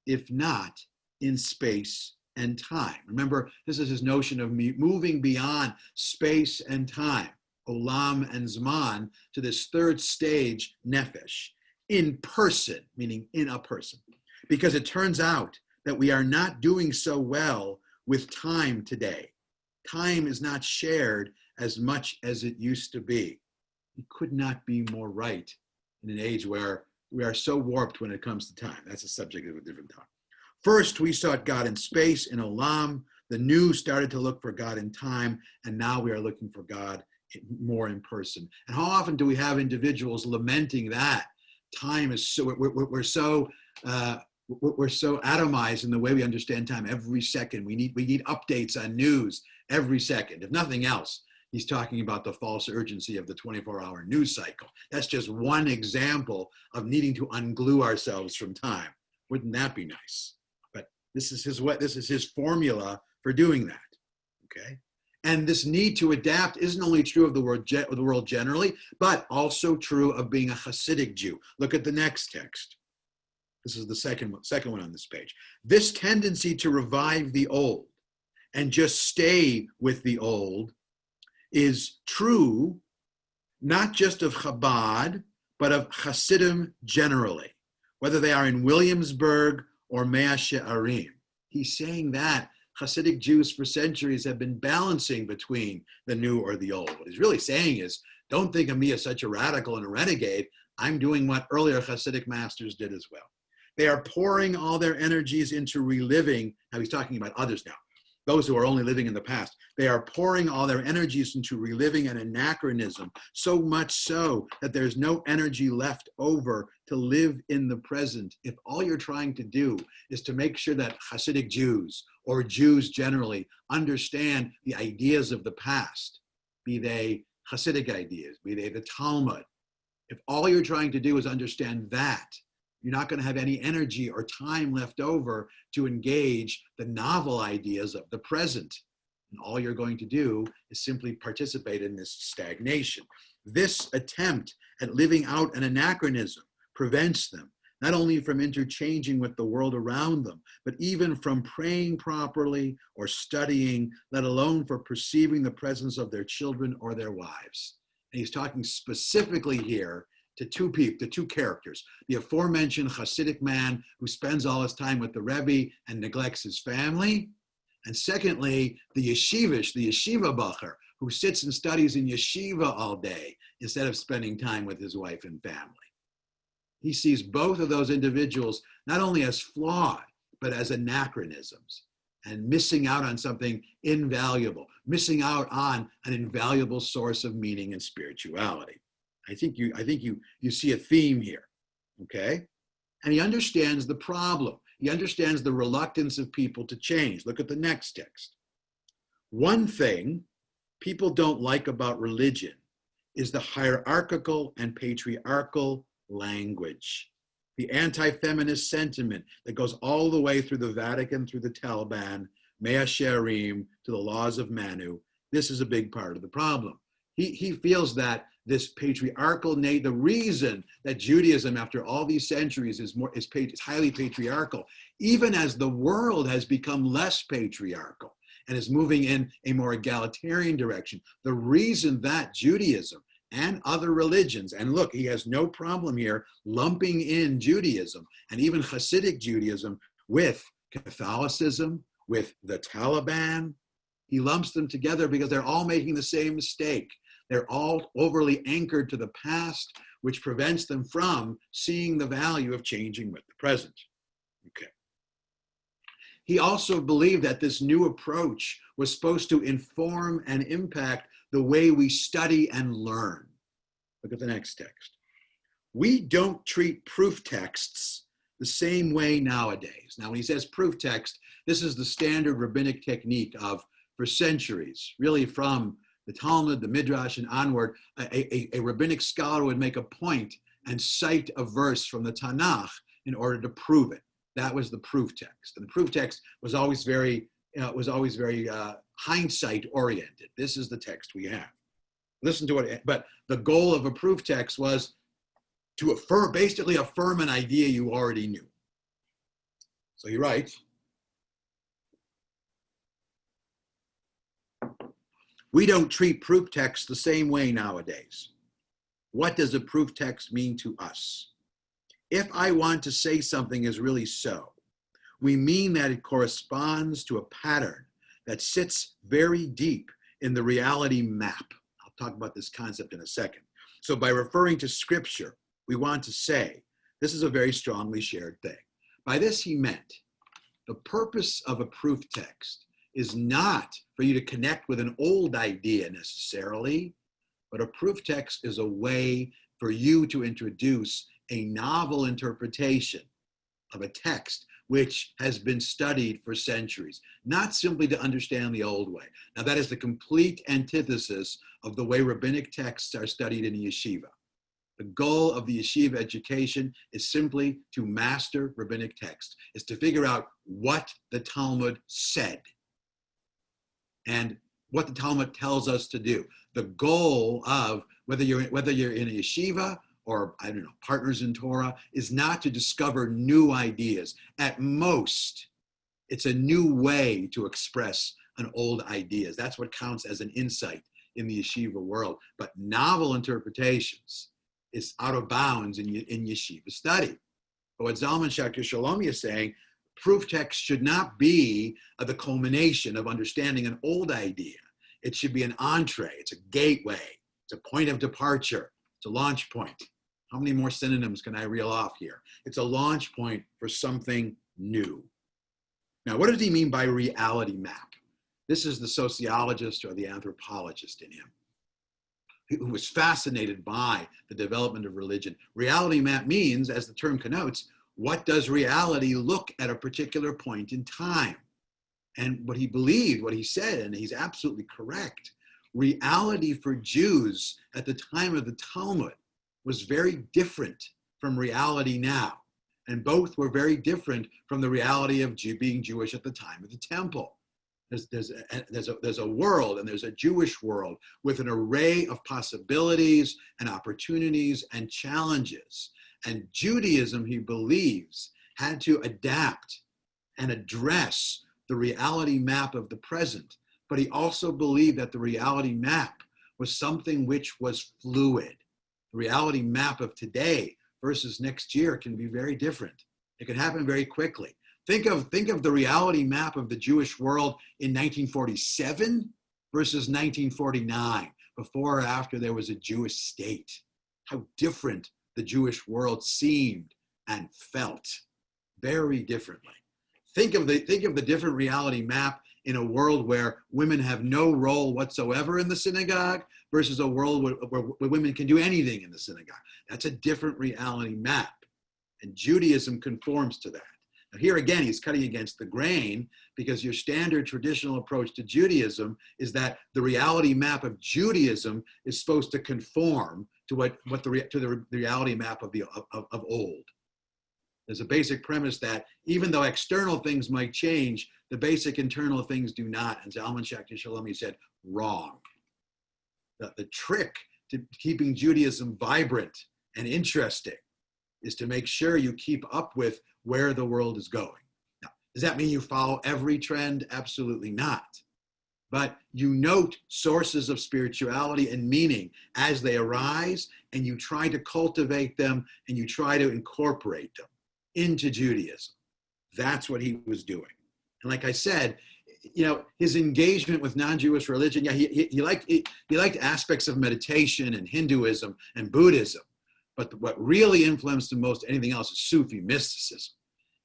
if not in space and time? Remember, this is his notion of moving beyond space and time, olam and zman, to this third stage, nefesh, in person, meaning in a person. Because it turns out that we are not doing so well with time today. Time is not shared as much as it used to be. He could not be more right in an age where we are so warped when it comes to time. That's a subject of a different talk. First, we sought God in space, in olam. The new started to look for God in time, and now we are looking for God more in person. And how often do we have individuals lamenting that? Time is so, we're so atomized in the way we understand time every second. We need updates on news every second. If nothing else, He's talking about the false urgency of the 24-hour news cycle. That's just one example of needing to unglue ourselves from time. Wouldn't that be nice? But this is his formula for doing that. Okay? And this need to adapt isn't only true of the world generally, but also true of being a Hasidic Jew. Look at the next text. This is the second one on this page. This tendency to revive the old and just stay with the old is true not just of Chabad, but of Hasidim generally, whether they are in Williamsburg or Mea She'arim. He's saying that Hasidic Jews for centuries have been balancing between the new or the old. What he's really saying is, don't think of me as such a radical and a renegade. I'm doing what earlier Hasidic masters did as well. They are pouring all their energies into reliving. Now he's talking about others now, those who are only living in the past. They are pouring all their energies into reliving an anachronism, so much so that there's no energy left over to live in the present. If all you're trying to do is to make sure that Hasidic Jews or Jews generally understand the ideas of the past, be they Hasidic ideas, be they the Talmud, if all you're trying to do is understand that, you're not going to have any energy or time left over to engage the novel ideas of the present. And all you're going to do is simply participate in this stagnation. This attempt at living out an anachronism prevents them not only from interchanging with the world around them, but even from praying properly or studying, let alone for perceiving the presence of their children or their wives. And he's talking specifically here to two characters, the aforementioned Hasidic man who spends all his time with the Rebbe and neglects his family, and secondly, the yeshiva bacher, who sits and studies in yeshiva all day instead of spending time with his wife and family. He sees both of those individuals not only as flawed, but as anachronisms and missing out on something invaluable, missing out on an invaluable source of meaning and spirituality. I think you see a theme here, okay? And he understands the problem. He understands the reluctance of people to change. Look at the next text. One thing people don't like about religion is the hierarchical and patriarchal language, the anti-feminist sentiment that goes all the way through the Vatican, through the Taliban, Mea She'arim, to the laws of Manu. This is a big part of the problem. He feels that this patriarchal the reason that Judaism, after all these centuries, is highly patriarchal, even as the world has become less patriarchal and is moving in a more egalitarian direction, the reason that Judaism and other religions, and look, he has no problem here lumping in Judaism and even Hasidic Judaism with Catholicism, with the Taliban. He lumps them together because they're all making the same mistake. They're all overly anchored to the past, which prevents them from seeing the value of changing with the present. Okay. He also believed that this new approach was supposed to inform and impact the way we study and learn. Look at the next text. We don't treat proof texts the same way nowadays. Now, when he says proof text, this is the standard rabbinic technique of, for centuries, really from the Talmud, the Midrash, and onward, a rabbinic scholar would make a point and cite a verse from the Tanakh in order to prove it. That was the proof text. And the proof text was always very hindsight oriented. This is the text we have. Listen to it. But the goal of a proof text was to basically affirm an idea you already knew. So he writes, we don't treat proof texts the same way nowadays. What does a proof text mean to us? If I want to say something is really so, we mean that it corresponds to a pattern that sits very deep in the reality map. I'll talk about this concept in a second. So by referring to scripture, we want to say, this is a very strongly shared thing. By this he meant, the purpose of a proof text is not for you to connect with an old idea necessarily, but a proof text is a way for you to introduce a novel interpretation of a text which has been studied for centuries, not simply to understand the old way. Now, that is the complete antithesis of the way rabbinic texts are studied in a yeshiva. The goal of the yeshiva education is simply to master rabbinic text, is to figure out what the Talmud said and what the Talmud tells us to do. The goal of whether you're in a yeshiva or, I don't know, Partners in Torah, is not to discover new ideas. At most, it's a new way to express an old ideas. That's what counts as an insight in the yeshiva world. But novel interpretations is out of bounds in yeshiva study. But what Zalman Schachter-Shalomi is saying, proof text should not be the culmination of understanding an old idea. It should be an entree. It's a gateway. It's a point of departure. It's a launch point. How many more synonyms can I reel off here? It's a launch point for something new. Now, what does he mean by reality map? This is the sociologist or the anthropologist in him, who was fascinated by the development of religion. Reality map means, as the term connotes, what does reality look at a particular point in time? And what he believed, what he said, and he's absolutely correct, reality for Jews at the time of the Talmud was very different from reality now. And both were very different from the reality of being Jewish at the time of the temple. There's a world, and there's a Jewish world with an array of possibilities and opportunities and challenges. And Judaism, he believes, had to adapt and address the reality map of the present. But he also believed that the reality map was something which was fluid. The reality map of today versus next year can be very different. It can happen very quickly. Think of the reality map of the Jewish world in 1947 versus 1949, before or after there was a Jewish state. How different the Jewish world seemed and felt, very differently. Think of the different reality map in a world where women have no role whatsoever in the synagogue versus a world where women can do anything in the synagogue. That's a different reality map. And Judaism conforms to that. Now here again, he's cutting against the grain, because your standard traditional approach to Judaism is that the reality map of Judaism is supposed to conform to the reality map of old. There's a basic premise that even though external things might change, the basic internal things do not. And Zalman Schachter-Shalomi said, wrong. The trick to keeping Judaism vibrant and interesting is to make sure you keep up with where the world is going. Now, does that mean you follow every trend? Absolutely not. But you note sources of spirituality and meaning as they arise, and you try to cultivate them, and you try to incorporate them into Judaism. That's what he was doing. And like I said, his engagement with non-Jewish religion, he liked aspects of meditation and Hinduism and Buddhism. But what really influenced him most anything else is Sufi mysticism.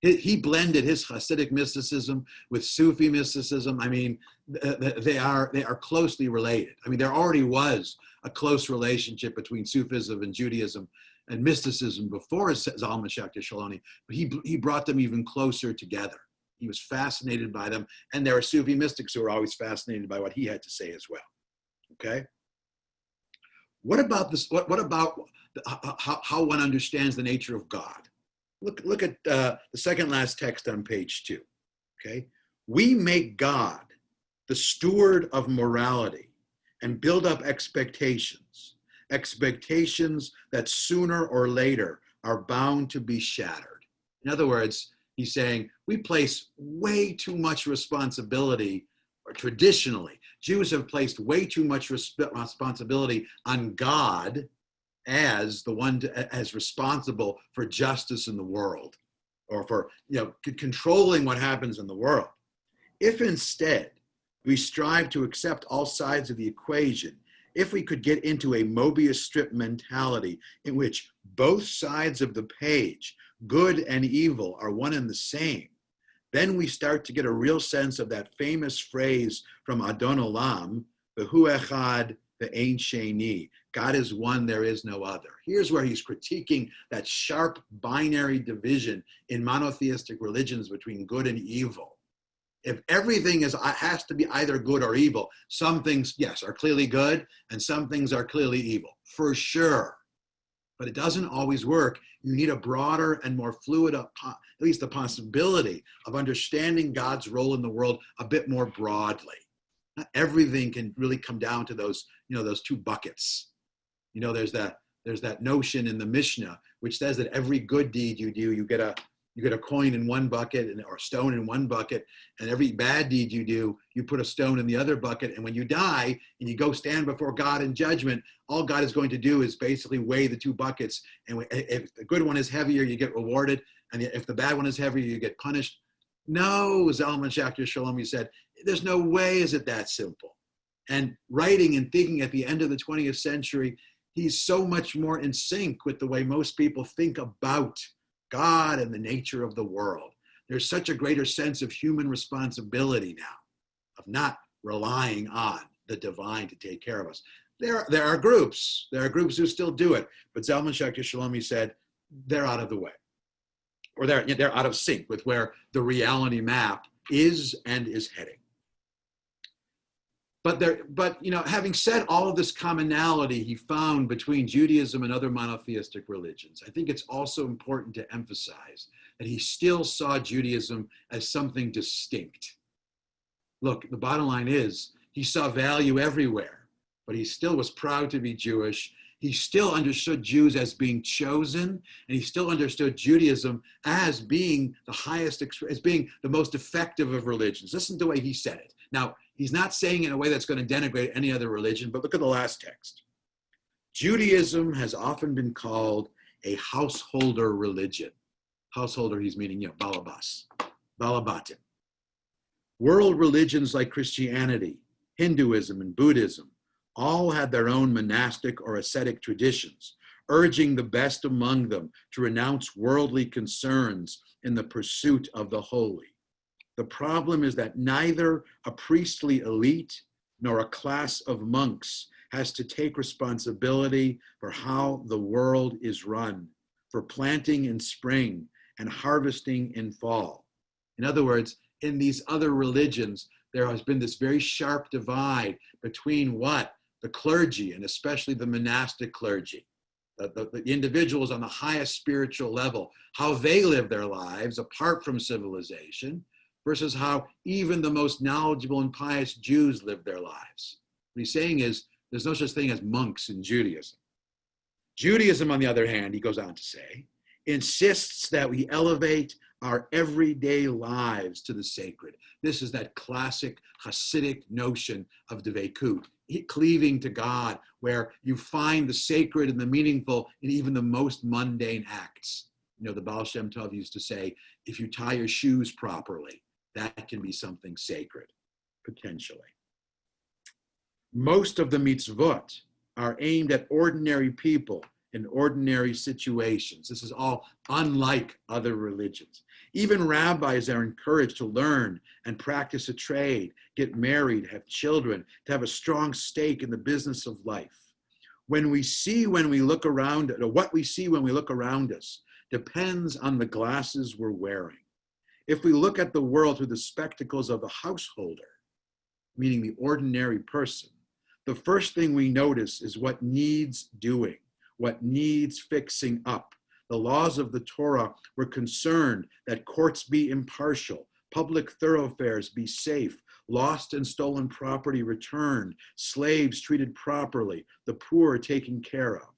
He blended his Hasidic mysticism with Sufi mysticism. I mean, they are closely related. I mean, there already was a close relationship between Sufism and Judaism and mysticism before Zalman Schachter-Shalomi, but he brought them even closer together. He was fascinated by them, and there are Sufi mystics who are always fascinated by what he had to say as well. Okay. What about this? What about how one understands the nature of God? Look at the second last text on page 2. Okay, we make God the steward of morality and build up expectations that sooner or later are bound to be shattered. In other words, he's saying we place way too much responsibility, or traditionally, Jews have placed way too much responsibility on God as the one as responsible for justice in the world, or for controlling what happens in the world. If instead we strive to accept all sides of the equation, if we could get into a Mobius strip mentality in which both sides of the page, good and evil, are one and the same, then we start to get a real sense of that famous phrase from Adon Olam, Behu Echad, the Ein Sheni. God is one, there is no other. Here's where he's critiquing that sharp binary division in monotheistic religions between good and evil. If everything has to be either good or evil, some things, yes, are clearly good, and some things are clearly evil, for sure. But it doesn't always work. You need a broader and more fluid, at least the possibility of understanding God's role in the world a bit more broadly. Not everything can really come down to those two buckets. There's that notion in the Mishnah which says that every good deed you do, you get a coin in one bucket or a stone in one bucket, and every bad deed you do, you put a stone in the other bucket. And when you die and you go stand before God in judgment, all God is going to do is basically weigh the two buckets. And if the good one is heavier, you get rewarded. And if the bad one is heavier, you get punished. No, Zalman Schachter-Shalomi said, there's no way is it that simple. And writing and thinking at the end of the 20th century, he's so much more in sync with the way most people think about God and the nature of the world. There's such a greater sense of human responsibility now, of not relying on the divine to take care of us. There are groups who still do it, but Zalman Schachter-Shalomi said they're out of the way, or they're out of sync with where the reality map is and is heading. But having said all of this commonality he found between Judaism and other monotheistic religions, I think it's also important to emphasize that he still saw Judaism as something distinct. Look, the bottom line is he saw value everywhere, but he still was proud to be Jewish. He still understood Jews as being chosen, and he still understood Judaism as being as being the most effective of religions. Listen to the way he said it. Now, he's not saying it in a way that's going to denigrate any other religion, but look at the last text. Judaism has often been called a householder religion. Householder, he's meaning, balabas, balabatim. World religions like Christianity, Hinduism, and Buddhism all had their own monastic or ascetic traditions, urging the best among them to renounce worldly concerns in the pursuit of the holy. The problem is that neither a priestly elite nor a class of monks has to take responsibility for how the world is run, for planting in spring and harvesting in fall. In other words, in these other religions, there has been this very sharp divide between what the clergy, and especially the monastic clergy, the individuals on the highest spiritual level, how they live their lives apart from civilization, versus how even the most knowledgeable and pious Jews live their lives. What he's saying is there's no such thing as monks in Judaism. Judaism, on the other hand, he goes on to say, insists that we elevate our everyday lives to the sacred. This is that classic Hasidic notion of dveikut, cleaving to God, where you find the sacred and the meaningful in even the most mundane acts. The Baal Shem Tov used to say, if you tie your shoes properly, that can be something sacred, potentially. Most of the mitzvot are aimed at ordinary people in ordinary situations. This is all unlike other religions. Even rabbis are encouraged to learn and practice a trade, get married, have children, to have a strong stake in the business of life. What we see when we look around us depends on the glasses we're wearing. If we look at the world through the spectacles of the householder, meaning the ordinary person, the first thing we notice is what needs doing, what needs fixing up. The laws of the Torah were concerned that courts be impartial, public thoroughfares be safe, lost and stolen property returned, slaves treated properly, the poor taken care of.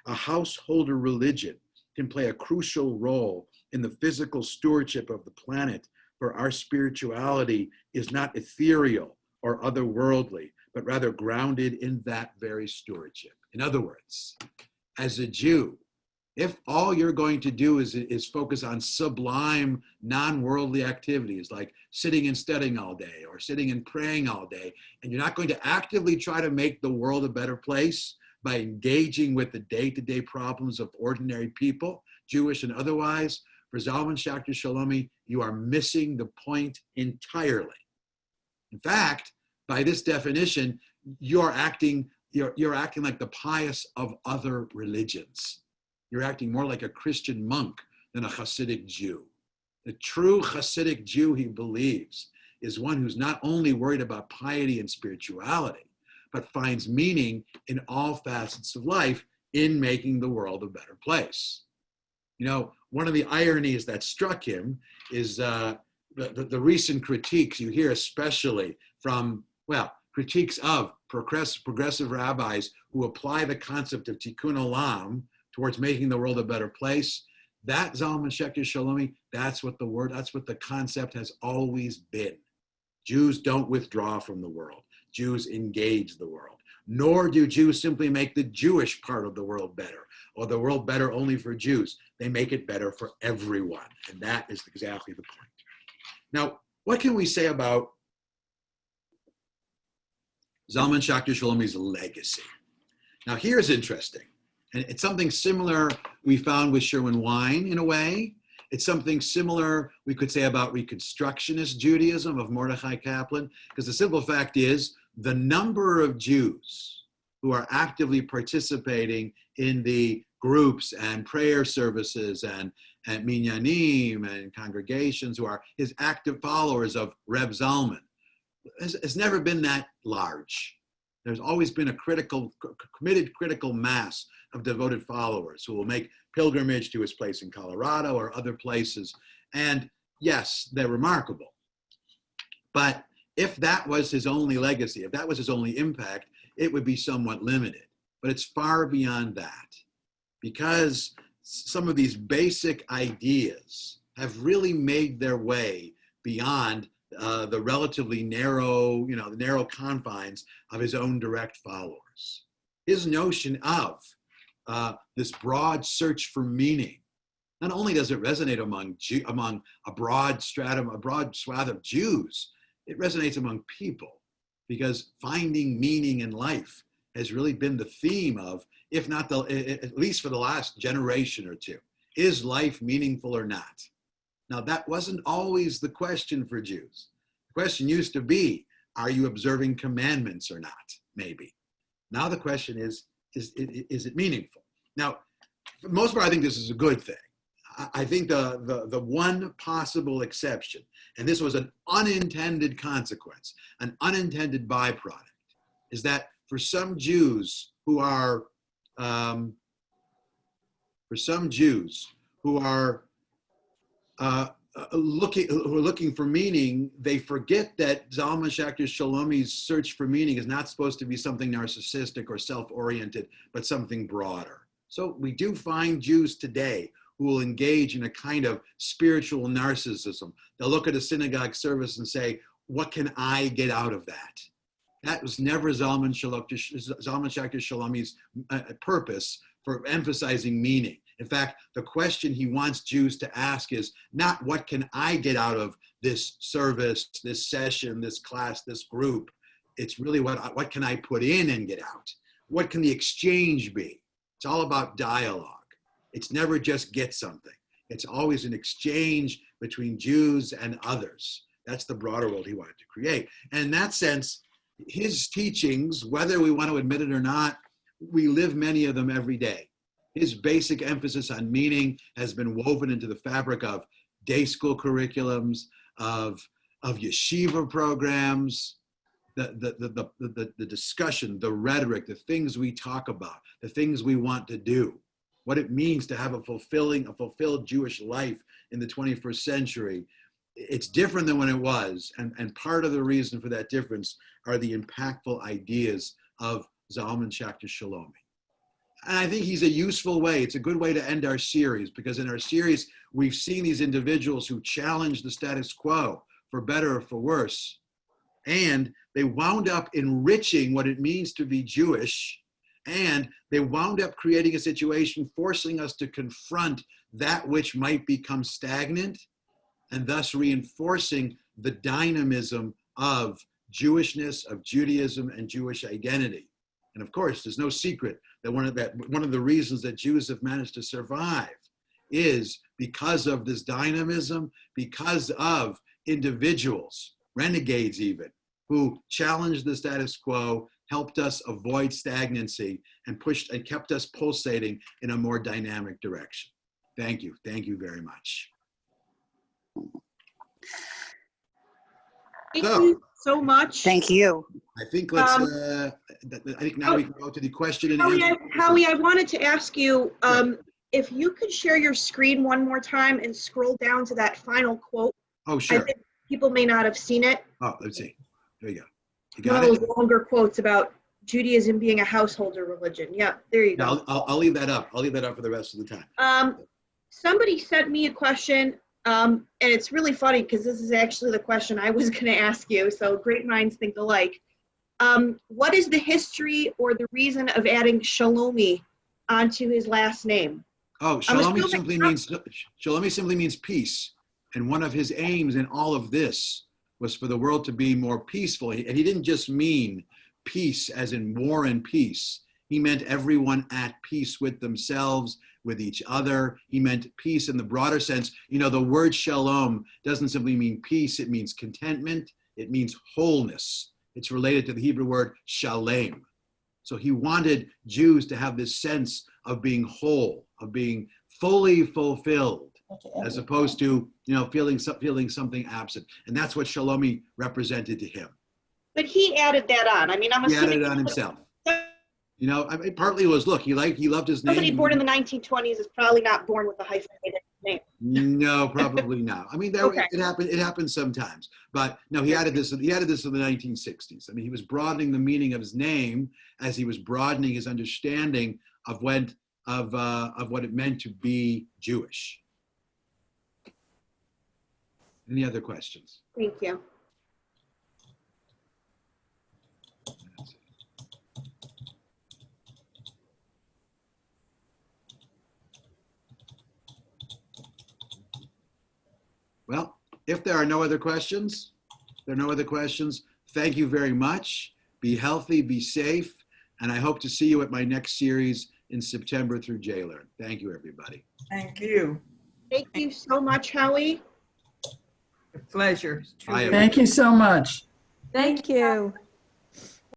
A householder religion can play a crucial role in the physical stewardship of the planet, for our spirituality is not ethereal or otherworldly, but rather grounded in that very stewardship. In other words, as a Jew, if all you're going to do is focus on sublime, non-worldly activities like sitting and studying all day or sitting and praying all day, and you're not going to actively try to make the world a better place by engaging with the day-to-day problems of ordinary people, Jewish and otherwise, for Zalman Schachter-Shalomi, you are missing the point entirely. In fact, by this definition, you're acting you're acting like the pious of other religions. You're acting more like a Christian monk than a Hasidic Jew. The true Hasidic Jew, he believes, is one who's not only worried about piety and spirituality, but finds meaning in all facets of life in making the world a better place. You know, one of the ironies that struck him is the recent critiques you hear, especially from, well, critiques of progressive rabbis who apply the concept of tikkun olam towards making the world a better place. That, Zalman Schachter-Shalomi, that's what the concept has always been. Jews don't withdraw from the world. Jews engage the world. Nor do Jews simply make the Jewish part of the world better, or the world better only for Jews. They make it better for everyone. And that is exactly the point. Now, what can we say about Zalman Schachter-Shalomi's legacy? Now, here's interesting. And it's something similar we found with Sherwin Wine in a way. It's something similar we could say about Reconstructionist Judaism of Mordechai Kaplan, because the simple fact is the number of Jews who are actively participating in the groups and prayer services and minyanim and congregations who are his active followers of Reb Zalman has never been that large. There's always been a committed critical mass of devoted followers who will make pilgrimage to his place in Colorado or other places. And yes, they're remarkable. But if that was his only legacy, if that was his only impact, it would be somewhat limited. But it's far beyond that, because some of these basic ideas have really made their way beyond the relatively narrow, the narrow confines of his own direct followers. His notion of this broad search for meaning, not only does it resonate among a broad stratum, a broad swath of Jews, it resonates among people, because finding meaning in life has really been the theme of, if not at least for the last generation or two. Is life meaningful or not? Now, that wasn't always the question for Jews. The question used to be, are you observing commandments or not? Maybe. Now the question is it meaningful? Now, for the most part, I think this is a good thing. I think the one possible exception, and this was an unintended consequence, an unintended byproduct, is that for some Jews who are looking for meaning, they forget that Zalman Schachter-Shalomi's search for meaning is not supposed to be something narcissistic or self-oriented, but something broader. So we do find Jews today who will engage in a kind of spiritual narcissism. They'll look at a synagogue service and say, what can I get out of that? That was never Zalman Schachter-Shalomi's purpose for emphasizing meaning. In fact, the question he wants Jews to ask is not what can I get out of this service, this session, this class, this group. It's really what can I put in and get out? What can the exchange be? It's all about dialogue. It's never just get something. It's always an exchange between Jews and others. That's the broader world he wanted to create. And in that sense, his teachings, whether we want to admit it or not, we live many of them every day. His basic emphasis on meaning has been woven into the fabric of day school curriculums, of yeshiva programs, the discussion, the rhetoric, the things we talk about, the things we want to do, what it means to have a fulfilled Jewish life in the 21st century. It's different than when it was. And part of the reason for that difference are the impactful ideas of Zalman Schachter-Shalomi. And I think he's a useful way. It's a good way to end our series, because in our series, we've seen these individuals who challenge the status quo, for better or for worse. And they wound up enriching what it means to be Jewish. And they wound up creating a situation forcing us to confront that which might become stagnant, and thus reinforcing the dynamism of Jewishness, of Judaism, and Jewish identity. And of course, there's no secret that one of the reasons that Jews have managed to survive is because of this dynamism, because of individuals, renegades even, who challenge the status quo, helped us avoid stagnancy and pushed and kept us pulsating in a more dynamic direction. Thank you. Thank you very much. Thank you so much. Thank you. I think let's. I think now we can go to the question and answer. Howie, I wanted to ask you if you could share your screen one more time and scroll down to that final quote. Oh, sure. I think people may not have seen it. Oh, let's see. There you go. You One got of it? those longer quotes about Judaism being a householder religion. Yeah, there you go. Yeah, I'll leave that up. I'll leave that up for the rest of the time. Somebody sent me a question, and it's really funny because this is actually the question I was going to ask you. So great minds think alike. What is the history or the reason of adding Shalomi onto his last name? Oh, Shalomi simply means peace. And one of his aims in all of this was for the world to be more peaceful. And he didn't just mean peace as in war and peace. He meant everyone at peace with themselves, with each other. He meant peace in the broader sense. You know, the word shalom doesn't simply mean peace. It means contentment. It means wholeness. It's related to the Hebrew word shalem. So he wanted Jews to have this sense of being whole, of being fully fulfilled, as opposed to, you know, feeling something absent. And that's what Shalomi represented to him. But he added that on. I mean, I'm assuming He added it on himself. You know, I mean, partly it was, look, he loved his name. Somebody born in the 1920s is probably not born with a hyphenated name. No, probably not. I mean, it happened sometimes. But no, he added this in the 1960s. I mean, he was broadening the meaning of his name as he was broadening his understanding of what it meant to be Jewish. Any other questions? Thank you. Well, if there are no other questions, thank you very much. Be healthy, be safe, and I hope to see you at my next series in September through JLearn. Thank you, everybody. Thank you. Thank you so much, Howie. A pleasure. Bye, Truly. Thank you so much. Thank you.